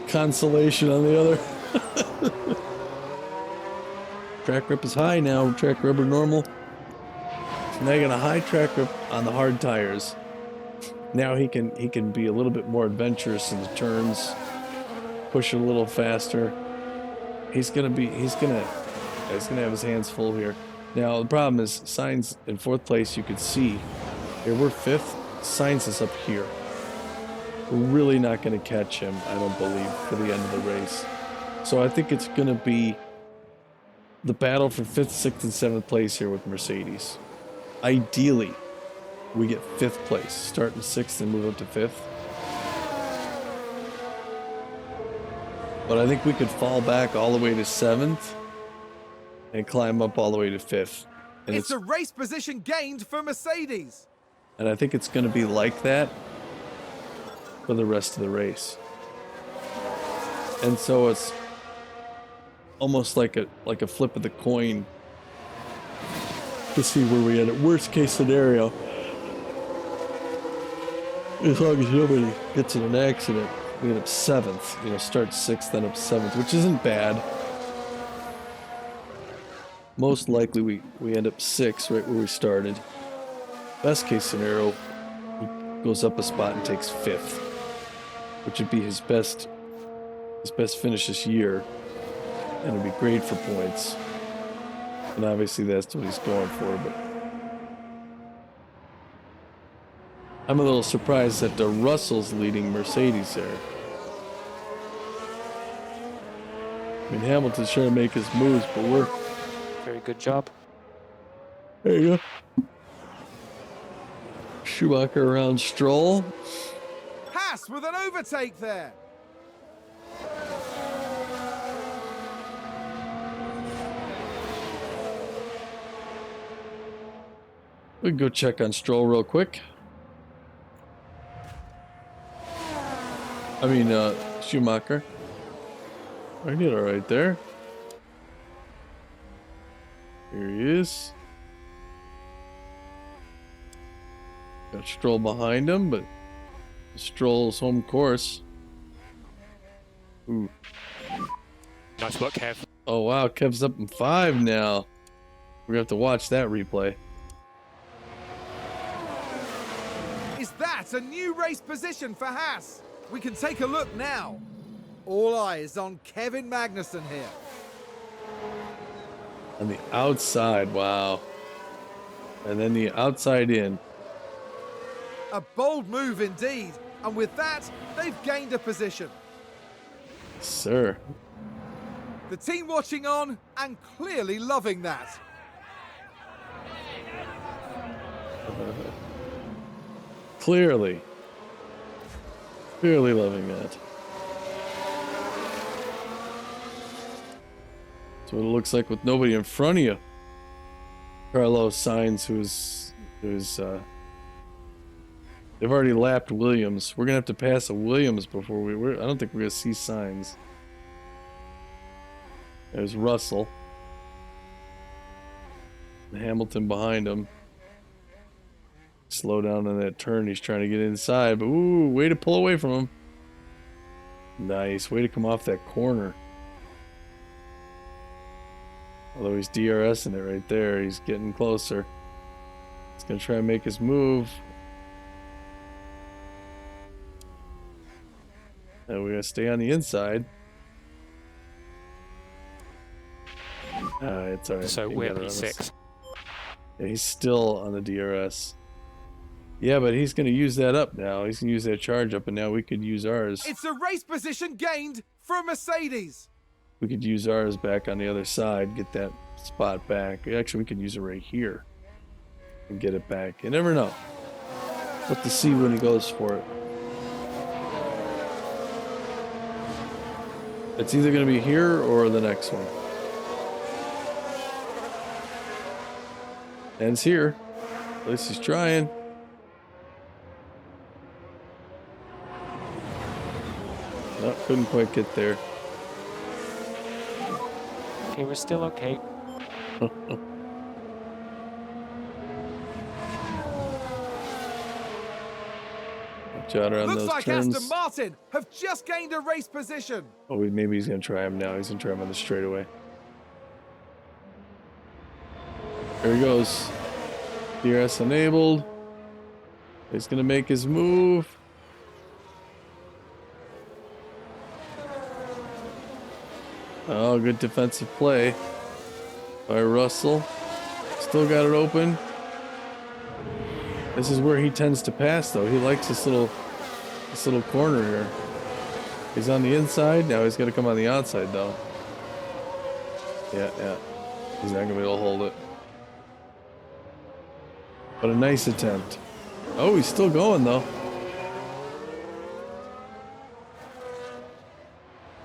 Speaker 4: consolation on the other. Track grip is high now. Track rubber normal. So now you got a high track grip on the hard tires. Now he can be a little bit more adventurous in the turns, push it a little faster. He's gonna have his hands full here. Now the problem is Sainz in 4th place. You could see here we're 5th. Sainz is up here. We're really not going to catch him, I don't believe, for the end of the race. So I think it's going to be the battle for 5th, 6th, and 7th place here with Mercedes. Ideally, we get 5th place, start in 6th and move up to 5th. But I think we could fall back all the way to 7th and climb up all the way to 5th. And
Speaker 1: It's a race position gained for Mercedes.
Speaker 4: And I think it's going to be like that for the rest of the race. And so it's almost like a flip of the coin to see where we end up. Worst case scenario, as long as nobody gets in an accident, we end up 7th. You know, start 6th, then up 7th, which isn't bad. Most likely we end up 6th right where we started. Best case scenario, he goes up a spot and takes 5th, which would be his best finish this year, and it'd be great for points. And obviously that's what he's going for. But I'm a little surprised that Russell's leading Mercedes there. I mean, Hamilton's trying to make his moves, but we're...
Speaker 3: Very good job.
Speaker 4: There you go. Schumacher around Stroll.
Speaker 1: Haas with an overtake there.
Speaker 4: We can go check on Stroll real quick. I mean, Schumacher. I did all right there. Here he is. Got Stroll behind him, but Stroll's home course. Ooh.
Speaker 3: Nice work, Kev.
Speaker 4: Oh wow, Kev's up in 5 now. We're gonna have to watch that replay.
Speaker 1: Is that a new race position for Haas? We can take a look now. All eyes on Kevin Magnussen here.
Speaker 4: On the outside, wow. And then the outside in.
Speaker 1: A bold move indeed, and with that, they've gained a position.
Speaker 4: Sir.
Speaker 1: The team watching on and clearly loving that.
Speaker 4: Clearly loving that. That's what it looks like with nobody in front of you. Carlos Sainz, who's they've already lapped Williams. We're gonna have to pass a Williams before I don't think we're gonna see Sainz. There's Russell. And Hamilton behind him. Slow down on that turn. He's trying to get inside, but ooh, way to pull away from him. Nice, way to come off that corner. Although he's DRSing it right there, he's getting closer. He's gonna try and make his move. And we're gonna stay on the inside. It's alright.
Speaker 3: So we're P6.
Speaker 4: Yeah, he's still on the DRS. Yeah, but he's going to use that up now. He's going to use that charge up, and now we could use ours.
Speaker 1: It's a race position gained for Mercedes.
Speaker 4: We could use ours back on the other side, get that spot back. Actually, we could use it right here and get it back. You never know. We'll have to see when he goes for it. It's either going to be here or the next one. And it's here. At least he's trying. No, couldn't quite get there.
Speaker 3: Okay, we're still okay.
Speaker 4: Watch out around
Speaker 1: Looks
Speaker 4: those
Speaker 1: like
Speaker 4: turns.
Speaker 1: Aston Martin have just gained a race position.
Speaker 4: Oh, maybe he's going to try him now. He's going to try him on the straightaway. There he goes. DRS enabled. He's going to make his move. Oh, good defensive play by Russell. Still got it open. This is where he tends to pass, though. He likes this little this little corner here. He's on the inside. Now he's got to come on the outside, though. Yeah. He's not going to be able to hold it. But a nice attempt. Oh, he's still going, though.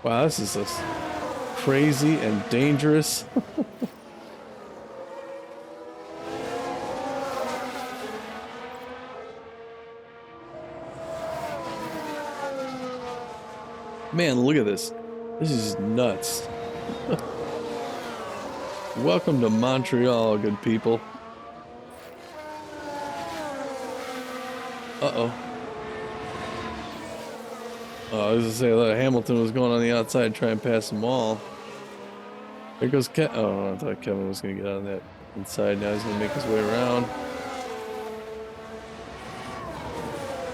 Speaker 4: Wow, this is just crazy and dangerous. Man, look at this. This is nuts. Welcome to Montreal, good people. Uh-oh. I was gonna say that Hamilton was going on the outside trying to pass them all. There goes Kevin. Oh, I thought Kevin was gonna get on that inside. Now he's gonna make his way around.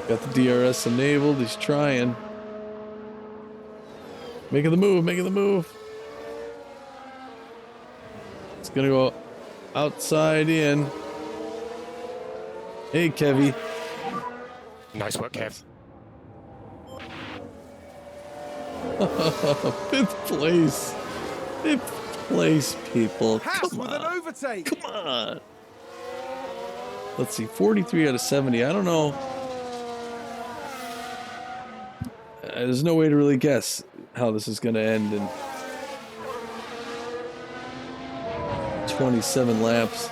Speaker 4: Got the DRS enabled. He's trying. Making the move, making the move. It's gonna go outside in. Hey, Kevy.
Speaker 3: Nice work, Kev.
Speaker 4: Fifth place. Fifth place, people.
Speaker 1: Haas
Speaker 4: Come
Speaker 1: with an
Speaker 4: on.
Speaker 1: overtake.
Speaker 4: Come on. Let's see, 43 out of 70. I don't know. There's no way to really guess how this is going to end in 27 laps.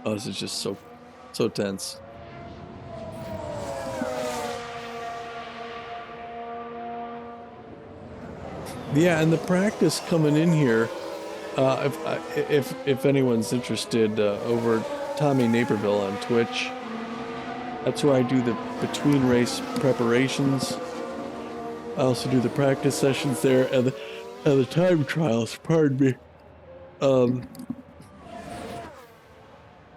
Speaker 4: Oh, this is just so tense. Yeah, and the practice coming in here, if anyone's interested, over Tommy Naperville on Twitch, that's where I do the between race preparations. I also do the practice sessions there and the time trials. Pardon me.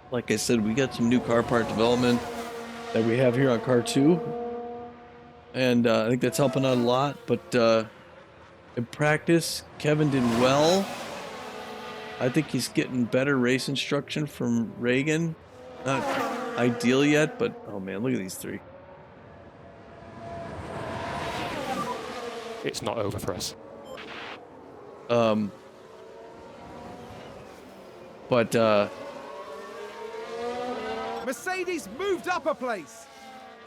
Speaker 4: Like I said, we got some new car part development that we have here on Car 2, and I think that's helping out a lot. But in practice, Kevin did well. I think he's getting better race instruction from Reagan. Not ideal yet, but oh man, look at these three.
Speaker 3: It's not over for us.
Speaker 4: But
Speaker 1: Mercedes moved up a place.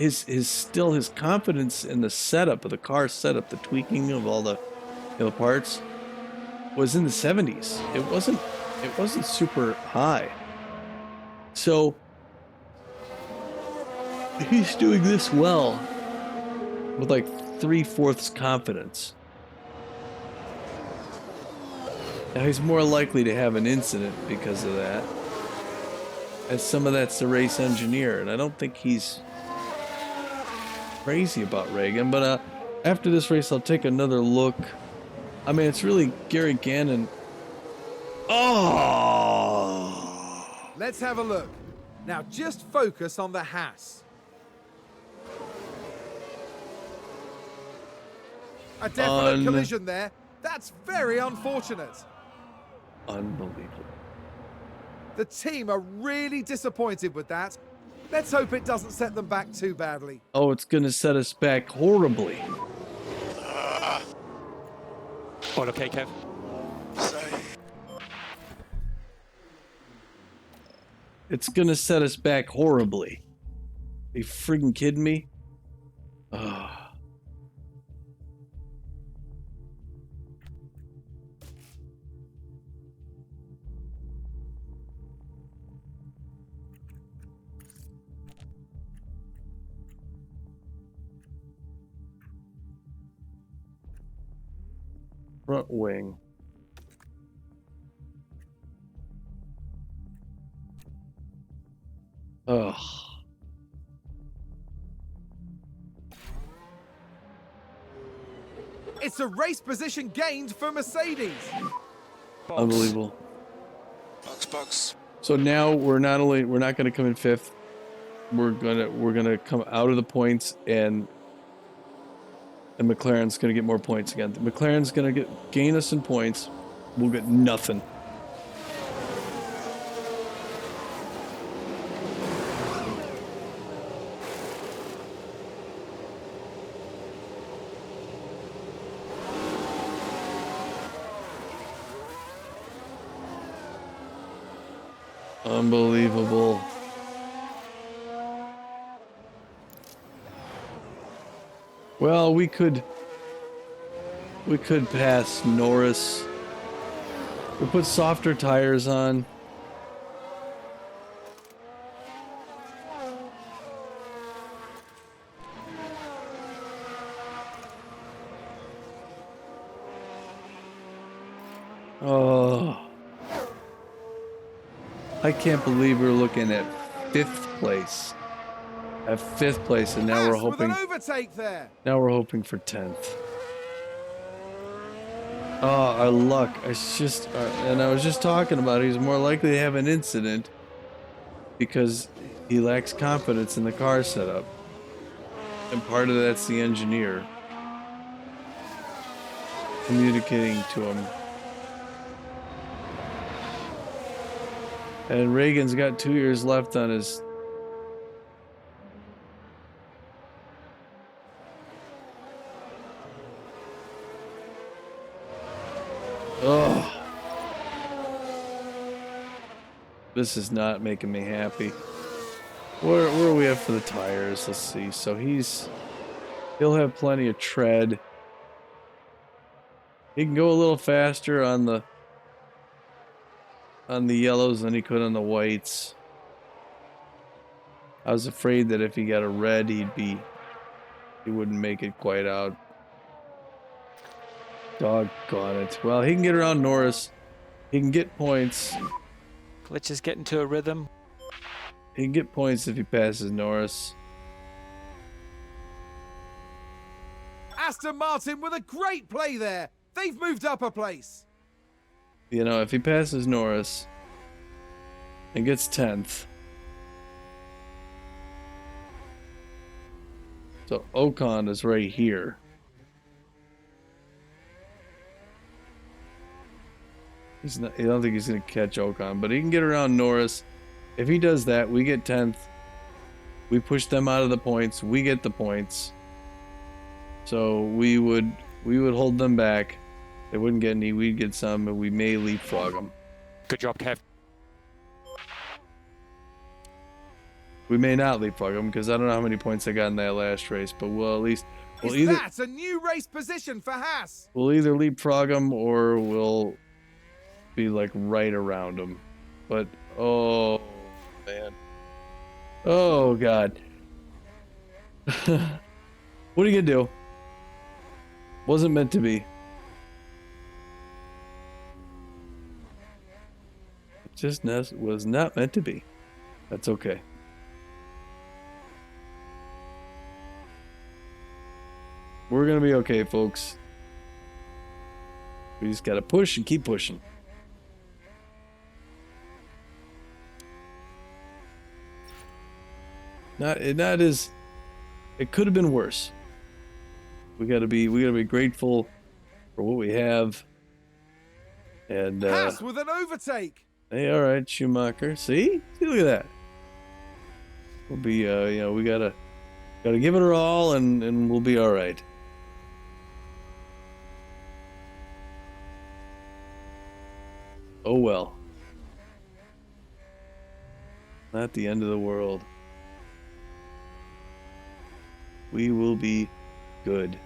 Speaker 4: his confidence in the setup of the car setup, the tweaking of all the parts, was in the 70s. It wasn't super high. So he's doing this well with like 3/4 confidence. Now he's more likely to have an incident because of that. And some of that's the race engineer, and I don't think he's crazy about Reagan. But after this race, I'll take another look. I mean, it's really Gary Gannon. Oh!
Speaker 1: Let's have a look. Now just focus on the Haas. A definite collision there. That's very unfortunate.
Speaker 4: Unbelievable.
Speaker 1: The team are really disappointed with that. Let's hope it doesn't set them back too badly.
Speaker 4: Oh, it's going to set us back horribly.
Speaker 3: All okay, Kev?
Speaker 4: It's going to set us back horribly. Are you friggin' kidding me? Front wing. Ugh.
Speaker 1: It's a race position gained for Mercedes.
Speaker 3: Box.
Speaker 4: Unbelievable.
Speaker 5: Box.
Speaker 4: So now we're not going to come in fifth. We're gonna come out of the points, and McLaren's gonna get more points again. McLaren's gonna gain us in points. We'll get nothing. Unbelievable. Well, we could pass Norris. We put softer tires on. Oh, I can't believe we're looking at 5th place. At 5th place, and now we're
Speaker 1: Haas with an
Speaker 4: hoping.
Speaker 1: overtake there.
Speaker 4: Now we're hoping for 10th. Oh, our luck. It's just, and I was just talking about he's more likely to have an incident because he lacks confidence in the car setup. And part of that's the engineer communicating to him. And Reagan's got 2 years left on his. Oh. This is not making me happy. Where are we at for the tires? Let's see. So he'll have plenty of tread. He can go a little faster on the yellows than he could on the whites. I was afraid that if he got a red, he wouldn't make it quite out. Doggone it. Well, he can get around Norris. He can get points.
Speaker 3: Let's just get into a rhythm.
Speaker 4: He can get points if he passes Norris.
Speaker 1: Aston Martin with a great play there. They've moved up a place.
Speaker 4: You know, if he passes Norris and gets 10th. So Ocon is right here. I don't think he's going to catch Ocon, but he can get around Norris. If he does that, we get 10th. We push them out of the points. We get the points. So we would hold them back. They wouldn't get any. We'd get some, and we may leapfrog them.
Speaker 3: Good job, Kev.
Speaker 4: We may not leapfrog them because I don't know how many points they got in that last race, but we'll at least
Speaker 1: Is that a new race position for Haas?
Speaker 4: we'll either leapfrog them or we'll be like right around them. But oh man, oh god, what are you gonna do? Wasn't meant to be. Just was not meant to be. That's okay. We're gonna be okay, folks. We just gotta push and keep pushing. It could have been worse. We gotta be grateful for what we have. And
Speaker 1: Haas with an overtake.
Speaker 4: hey, all right, Schumacher. See, look at that. We'll be, we gotta give it our all, and we'll be all right. Oh well. Not the end of the world. We will be good.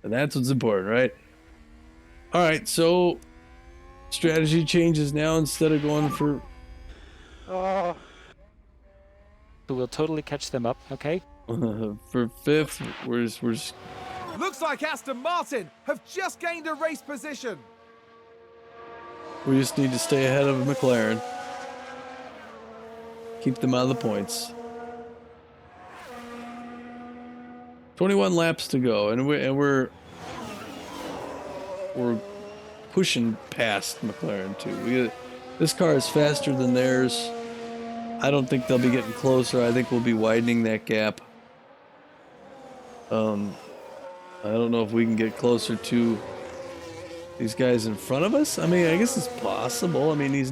Speaker 4: And that's what's important, right? All right, so strategy changes now. Instead of going for
Speaker 3: So we'll totally catch them up, okay?
Speaker 4: for 5th, we're
Speaker 1: Looks like Aston Martin have just gained a race position.
Speaker 4: we just need to stay ahead of McLaren. Keep them out of the points. 21 laps to go, and we're pushing past McLaren too. This car is faster than theirs. I don't think they'll be getting closer. I think we'll be widening that gap. I don't know if we can get closer to these guys in front of us. I mean, I guess it's possible. I mean, he's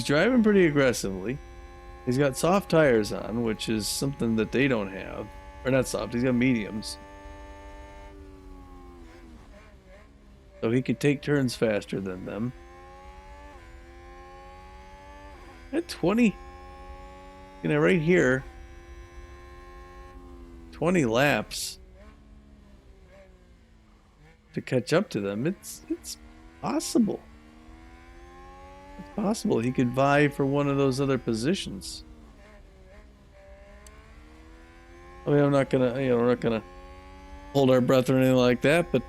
Speaker 4: driving pretty aggressively. He's got soft tires on, which is something that they don't have. Or not soft, he's got mediums. So he could take turns faster than them. At 20, you know, right here, 20 laps to catch up to them. It's possible. It's possible he could vie for one of those other positions. I mean, I'm not gonna, you know, we're not gonna hold our breath or anything like that, but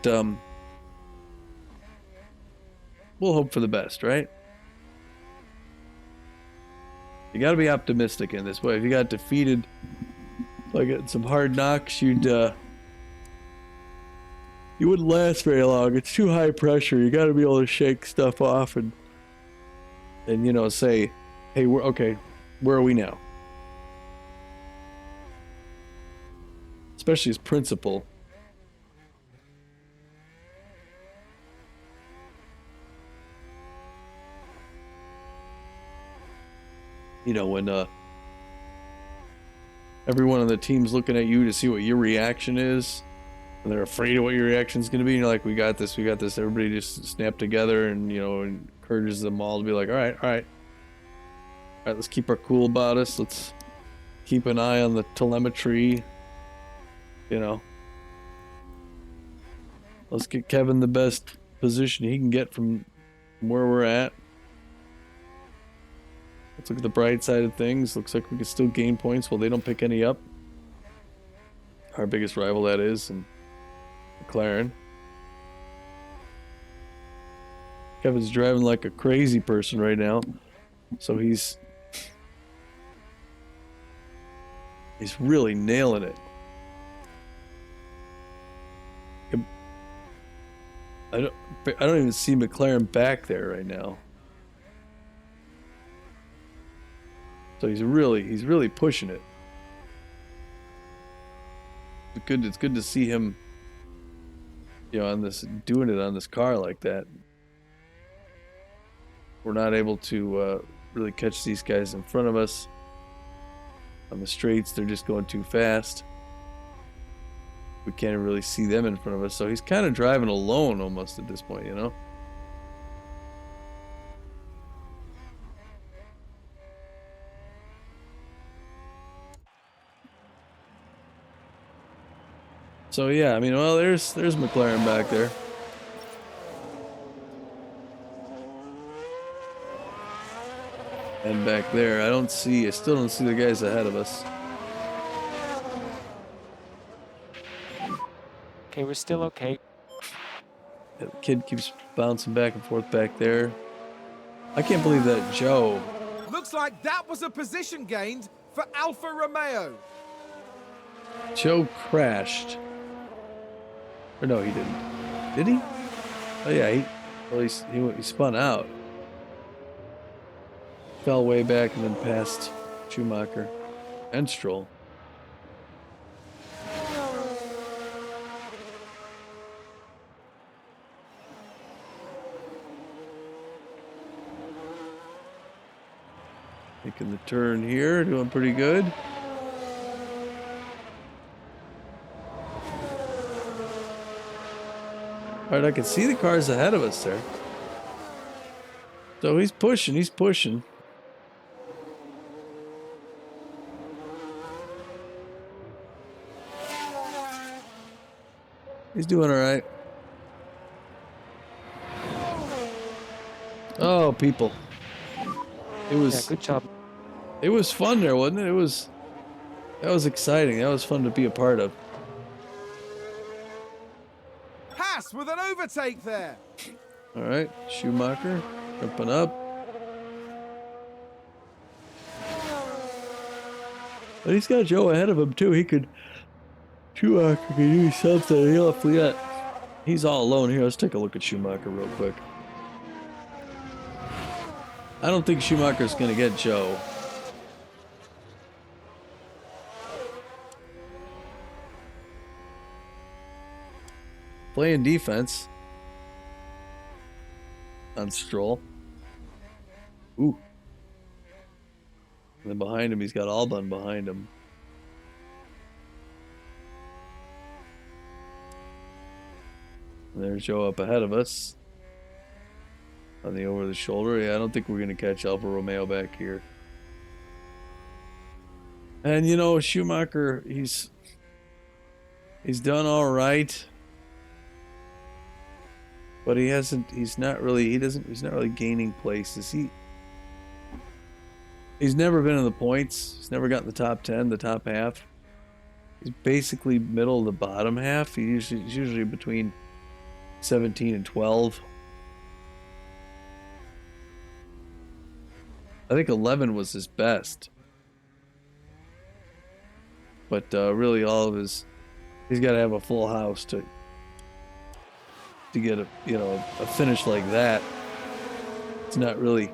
Speaker 4: we'll hope for the best, right? You got to be optimistic in this way. If you got defeated, like at some hard knocks, you wouldn't last very long. It's too high pressure. You got to be able to shake stuff off and you know, say, hey, we're okay. Where are we now? Especially as principal. You know, when everyone on the team's looking at you to see what your reaction is, and they're afraid of what your reaction is going to be, and you're like, we got this, we got this. Everybody just snap together and, you know, encourages them all to be like, all right, all right. All right, let's keep our cool about us. Let's keep an eye on the telemetry, you know. Let's get Kevin the best position he can get from where we're at. Let's look at the bright side of things. Looks like we can still gain points while they don't pick any up. Our biggest rival, that is, and McLaren. Kevin's driving like a crazy person right now, so he's really nailing it. I don't even see McLaren back there right now. So he's really pushing it. It's good to see him, you know, doing it on this car like that. We're not able to really catch these guys in front of us. On the straights, they're just going too fast. We can't really see them in front of us, so he's kind of driving alone almost at this point, you know? So yeah, I mean, well, there's McLaren back there. And back there, I still don't see the guys ahead of us.
Speaker 3: Okay, we're still okay.
Speaker 4: Yeah, the kid keeps bouncing back and forth back there. I can't believe that Joe.
Speaker 1: Looks like that was a position gained for Alfa Romeo.
Speaker 4: Joe crashed. Or no, he didn't. Did he? Oh yeah, he spun out. Fell way back and then passed Schumacher and Stroll. Making the turn here, doing pretty good. All right, I can see the cars ahead of us there. So he's pushing. He's doing all right. Oh, people.
Speaker 3: Yeah, good job.
Speaker 4: It was fun there, wasn't it? That was exciting. That was fun to be a part of.
Speaker 1: Haas with an overtake there.
Speaker 4: All right, Schumacher jumping up. But he's got Joe ahead of him too. Schumacher could do something. He's all alone here. Let's take a look at Schumacher real quick. I don't think Schumacher's going to get Joe. Playing defense on Stroll. Ooh. And then behind him, he's got Albon behind him. And there's Joe up ahead of us on the over the shoulder. Yeah, I don't think we're going to catch Alfa Romeo back here. And you know, Schumacher, he's done all right. But he's not really gaining places. He's never been in the points. He's never gotten the top 10, the top half. He's basically middle of the bottom half. He's usually between 17 and 12. I think 11 was his best. But really he's got to have a full house to get a finish like that. It's not really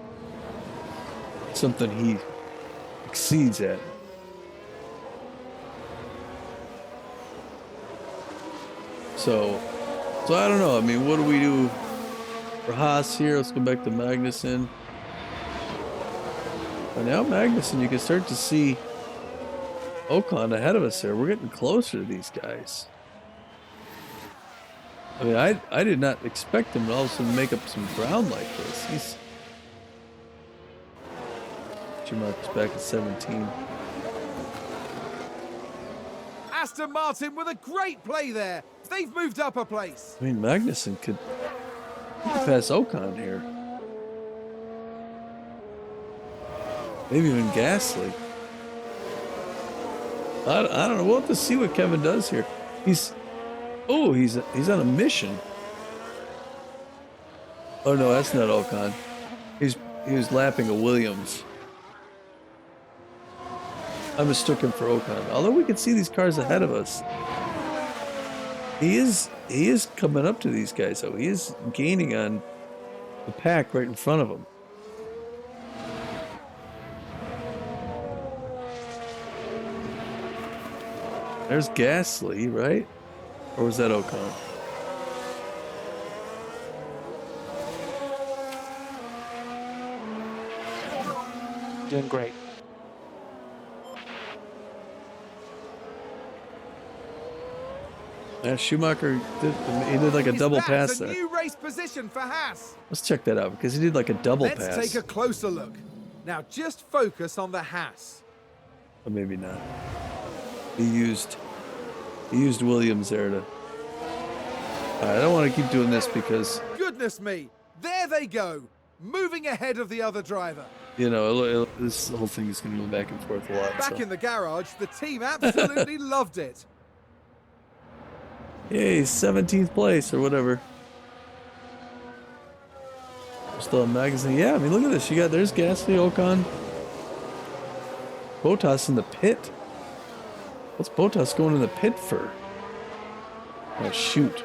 Speaker 4: something he exceeds at. So I don't know. I mean, what do we do for Haas here? Let's go back to Magnussen. And now Magnussen, you can start to see Ocon ahead of us there. We're getting closer to these guys. I mean, I did not expect him to all of a sudden make up some ground like this. Schumacher's back at 17.
Speaker 1: Aston Martin with a great play there. They've moved up a place.
Speaker 4: I mean, Magnussen could pass Ocon here. Maybe even Gasly. I don't know. We'll have to see what Kevin does here. He's on a mission. Oh no, that's not Ocon. He was lapping a Williams. I mistook him for Ocon. Although we can see these cars ahead of us. He is coming up to these guys though. He is gaining on the pack right in front of him. There's Gasly, right? Or was that Ocon?
Speaker 3: Doing great.
Speaker 4: Yeah, Schumacher did like a double pass
Speaker 1: That's a
Speaker 4: there.
Speaker 1: new race position for Haas.
Speaker 4: Let's check that out because he did like a double
Speaker 1: Let's
Speaker 4: pass.
Speaker 1: take a closer look. Now just focus on the Haas.
Speaker 4: Or maybe not. He used Williams there to. I don't want to keep doing this because
Speaker 1: Goodness me, there they go, moving ahead of the other driver.
Speaker 4: This whole thing is going to go back and forth a lot.
Speaker 1: Back in the garage, the team absolutely loved it.
Speaker 4: Yay, 17th place or whatever. Still a magazine. Yeah, I mean, look at this. There's Gasly, Ocon. Bottas in the pit. What's Bottas going in the pit for? Oh, shoot.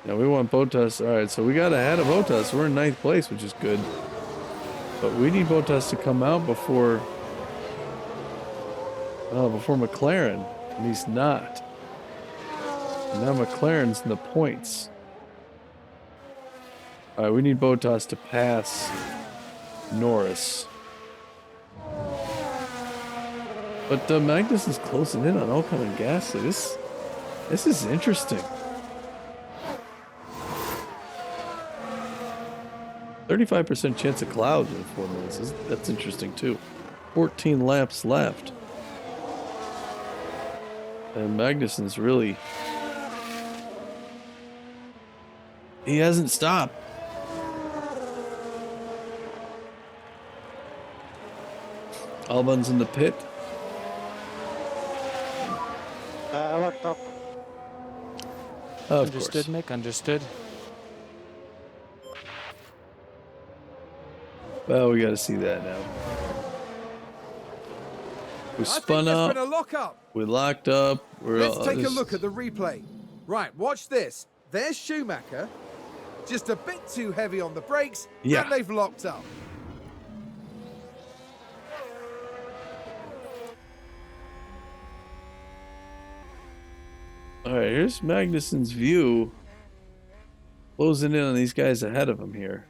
Speaker 4: Yeah, we want Bottas. All right, so we got ahead of Bottas. We're in 9th place, which is good. But we need Bottas to come out before McLaren, and he's not. And now McLaren's in the points. All right, we need Bottas to pass Norris. But Magnussen's closing in on Ocon and Gasly. This is interesting. 35% chance of clouds in 4 minutes. That's interesting too. 14 laps left. And Magnussen's really... He hasn't stopped. Albon's in the pit.
Speaker 3: Locked up.
Speaker 4: Of
Speaker 3: Understood,
Speaker 4: course.
Speaker 3: Mick. Understood.
Speaker 4: Well, we got to see that now. We
Speaker 1: I think
Speaker 4: spun
Speaker 1: there's
Speaker 4: up.
Speaker 1: been a lock-up.
Speaker 4: We locked up.
Speaker 1: Let's take a look at the replay. Right, watch this. There's Schumacher. Just a bit too heavy on the brakes,
Speaker 4: Yeah.
Speaker 1: and they've locked up.
Speaker 4: All right, here's Magnussen's view. Closing in on these guys ahead of him here.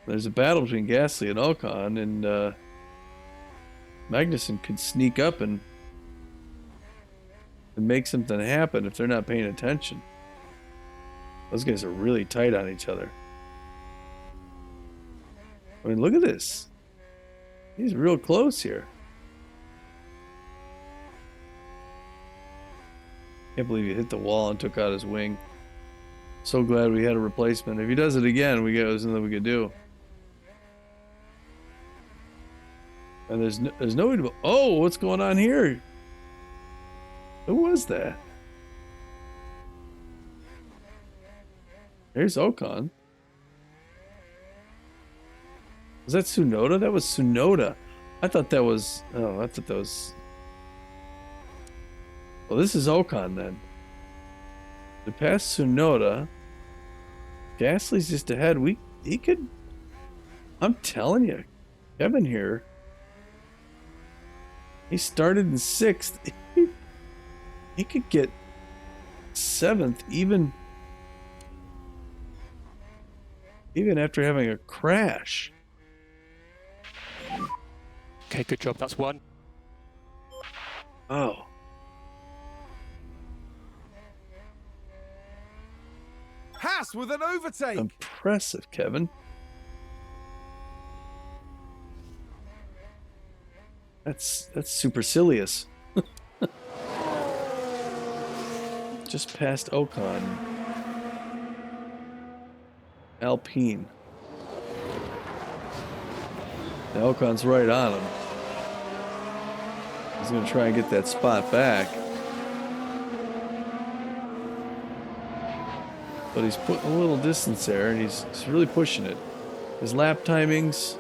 Speaker 4: There's a battle between Gasly and Ocon, and Magnussen could sneak up and to make something happen if they're not paying attention. Those guys are really tight on each other. I mean, look at this. He's real close here. Can't believe he hit the wall and took out his wing. So glad we had a replacement. If he does it again, there's nothing we could do. And there's no way to. Oh, what's going on here? Who was that? Here's Ocon. Was that Tsunoda? That was Tsunoda. I thought that was. Oh, I thought that was. Well, this is Ocon then. To pass Tsunoda. Gasly's just ahead. He could. I'm telling you, Kevin here. He started in 6th. He could get 7th even after having a crash.
Speaker 3: Okay, good job. That's 1.
Speaker 4: Oh.
Speaker 1: Haas with an overtake.
Speaker 4: Impressive, Kevin. That's supercilious. Just past Ocon. Alpine. Now Ocon's right on him. He's going to try and get that spot back. But he's putting a little distance there, and he's really pushing it. His lap timings.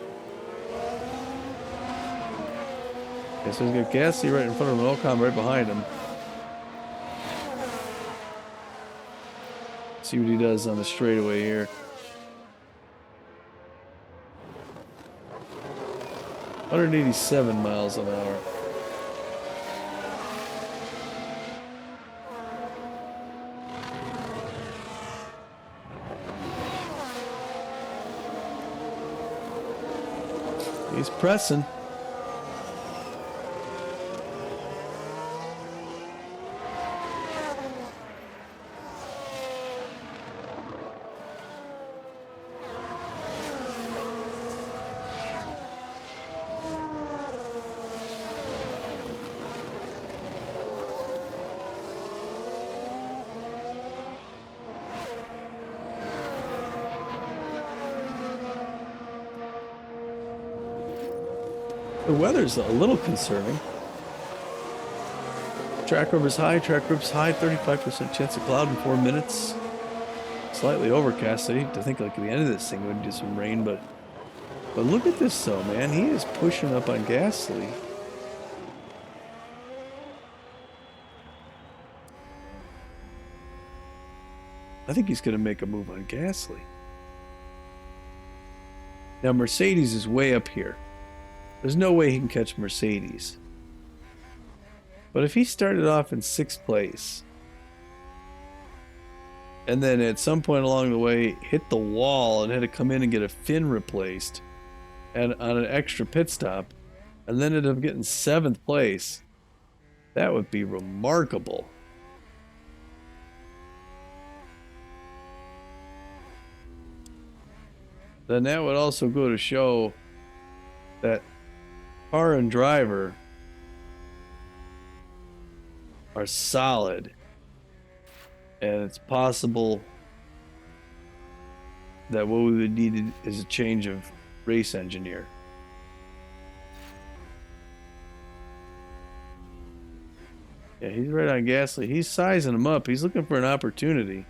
Speaker 4: Okay, so he's got Gasly right in front of him and Ocon right behind him. See what he does on the straightaway here. $187 miles an hour. He's pressing. The weather's a little concerning. Track river's high, 35% chance of cloud in 4 minutes. Slightly overcast. I need to think like at the end of this thing would do some rain, but look at this though, man. He is pushing up on Gasly. I think he's going to make a move on Gasly. Now Mercedes is way up here. There's no way he can catch Mercedes. But if he started off in 6th place, and then at some point along the way hit the wall and had to come in and get a fin replaced, and on an extra pit stop, and then ended up getting 7th place, that would be remarkable. Then that would also go to show that car and driver are solid, and it's possible that what we would need is a change of race engineer. Yeah, he's right on Gasly. He's sizing him up. He's looking for an opportunity.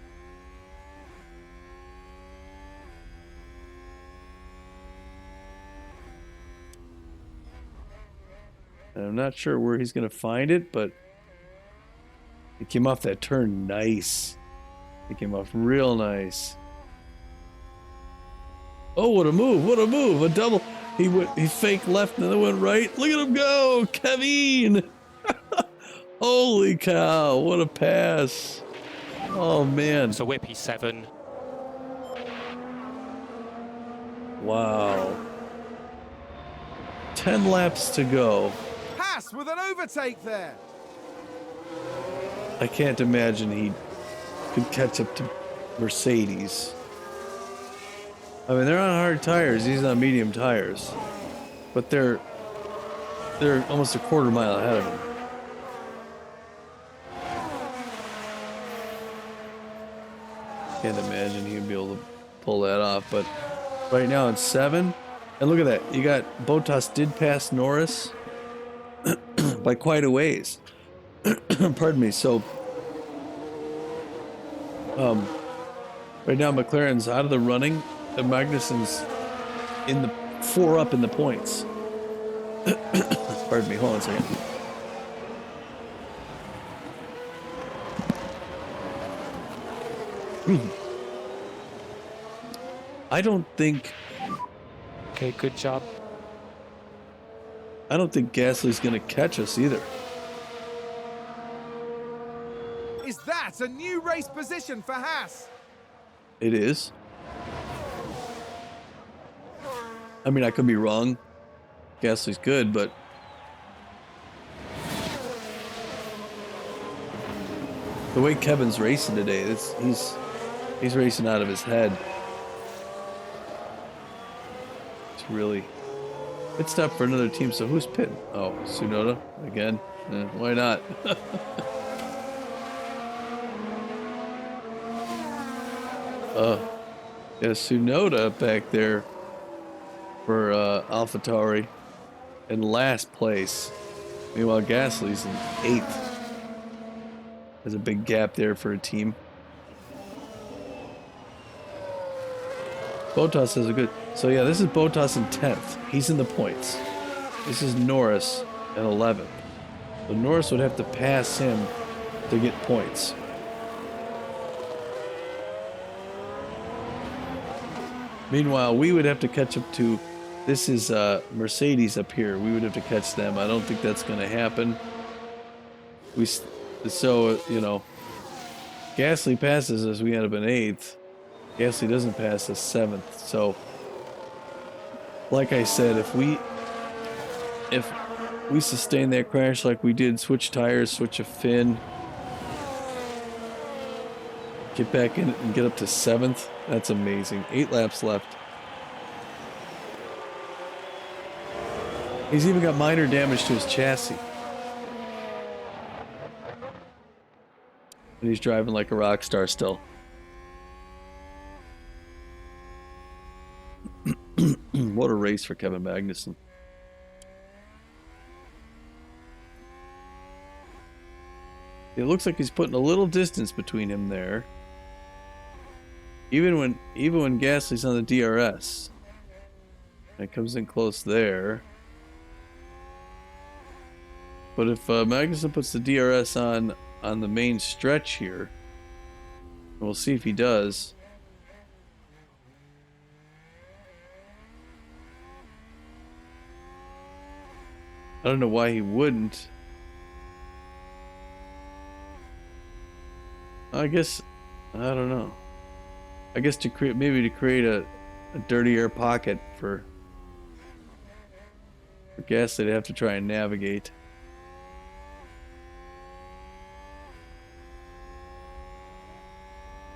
Speaker 4: And I'm not sure where he's going to find it, but he came off that turn nice. He came off real nice. Oh, what a move. What a move. A double. He faked left and then went right. Look at him go. Kevin. Holy cow. What a pass. Oh, man.
Speaker 3: So whip, he's 7.
Speaker 4: Wow. 10 laps to go.
Speaker 1: Haas with an overtake there.
Speaker 4: I can't imagine he could catch up to Mercedes. I mean, they're on hard tires. He's on medium tires, but they're almost a quarter mile ahead of him. Can't imagine he'd be able to pull that off. But right now it's 7, and look at that. You got Bottas did pass Norris by quite a ways. Pardon me. So, right now McLaren's out of the running, and Magnussen's in the 4 up in the points. Pardon me. Hold on a second. I don't think
Speaker 3: good job.
Speaker 4: Gasly's gonna catch us either.
Speaker 1: Is that a new race position for Haas?
Speaker 4: It is. I mean, I could be wrong. Gasly's good, but the way Kevin's racing today, he's racing out of his head. It's really, it's tough for another team. So who's pitting? Oh, Tsunoda again. Why not? Yeah, Tsunoda back there for AlphaTauri in last place. Meanwhile, Gasly's in 8th. There's a big gap there for a team. Bottas has a good... So yeah, this is Bottas in 10th. He's in the points. This is Norris at 11th. So Norris would have to pass him to get points. Meanwhile, we would have to catch up to... This is Mercedes up here. We would have to catch them. I don't think that's going to happen. So, you know, Gasly passes us, we end up in 8th. Gasly doesn't pass us 7th. So, like I said, if we sustain that crash like we did, switch tires, switch a fin, get back in it and get up to 7th, that's amazing. 8 laps left. He's even got minor damage to his chassis. And he's driving like a rock star still. What a race for Kevin Magnussen. It looks like he's putting a little distance between him there. Even when Gasly's on the DRS. It comes in close there. But if Magnussen puts the DRS on the main stretch here, we'll see if he does. I don't know why he wouldn't. I guess, I don't know. I guess to create a dirty air pocket for Gasly to have to try and navigate.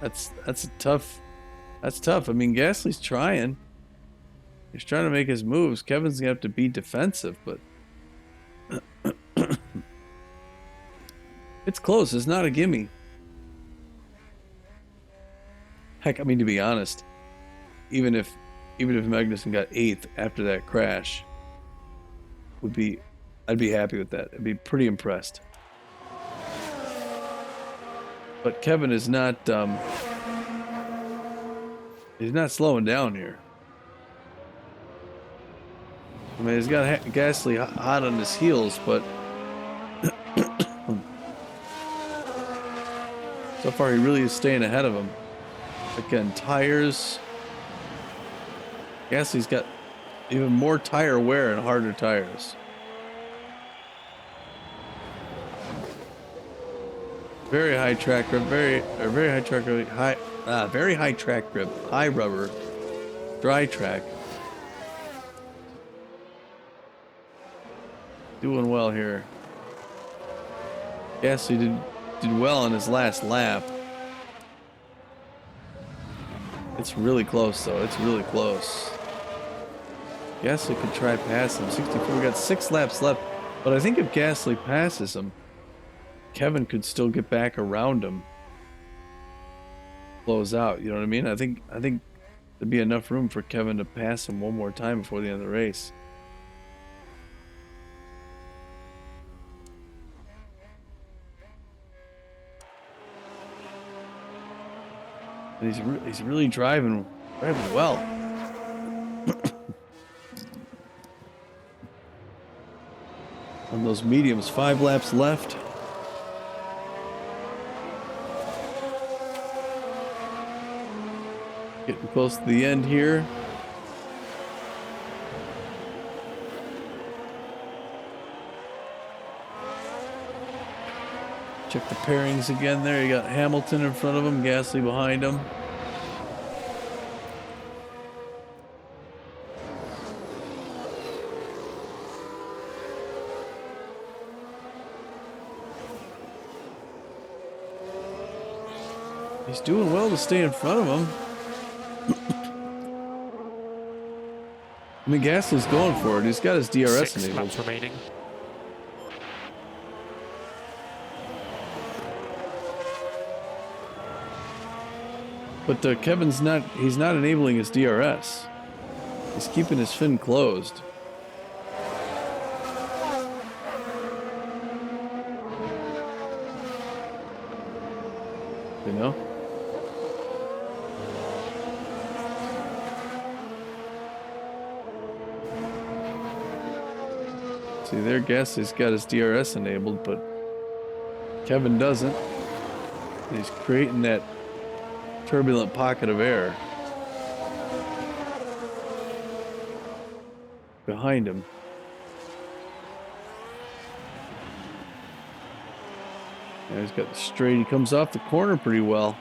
Speaker 4: That's tough. That's tough. I mean, Gasly's trying. He's trying to make his moves. Kevin's gonna have to be defensive, but it's close. It's not a gimme. Heck, I mean, to be honest, even if Magnussen got 8th after that crash, I'd be happy with that. I'd be pretty impressed. But Kevin is not he's not slowing down here. I mean, he's got Gasly hot on his heels, but so far he really is staying ahead of him. Again, tires. Gasly's got even more tire wear and harder tires. Very high track grip, very high track grip, very high track grip, high rubber, dry track. Doing well here. Gasly did well on his last lap. It's really close, though. It's really close. Gasly could try past him. 64. We got 6 laps left. But I think if Gasly passes him, Kevin could still get back around him. Close out. You know what I mean? I think there'd be enough room for Kevin to pass him one more time before the end of the race. And he's really driving well. On those mediums, 5 laps left. Getting close to the end here. Check the pairings again there. You got Hamilton in front of him, Gasly behind him. He's doing well to stay in front of him. I mean, Gasly's going for it. He's got his DRS
Speaker 3: 6
Speaker 4: enabled.
Speaker 3: laps remaining.
Speaker 4: But Kevin's he's not enabling his DRS. He's keeping his fin closed. You know? See there, Gasly's got his DRS enabled, but Kevin doesn't. He's creating that turbulent pocket of air behind him. Yeah, he's got the straight. He comes off the corner pretty well.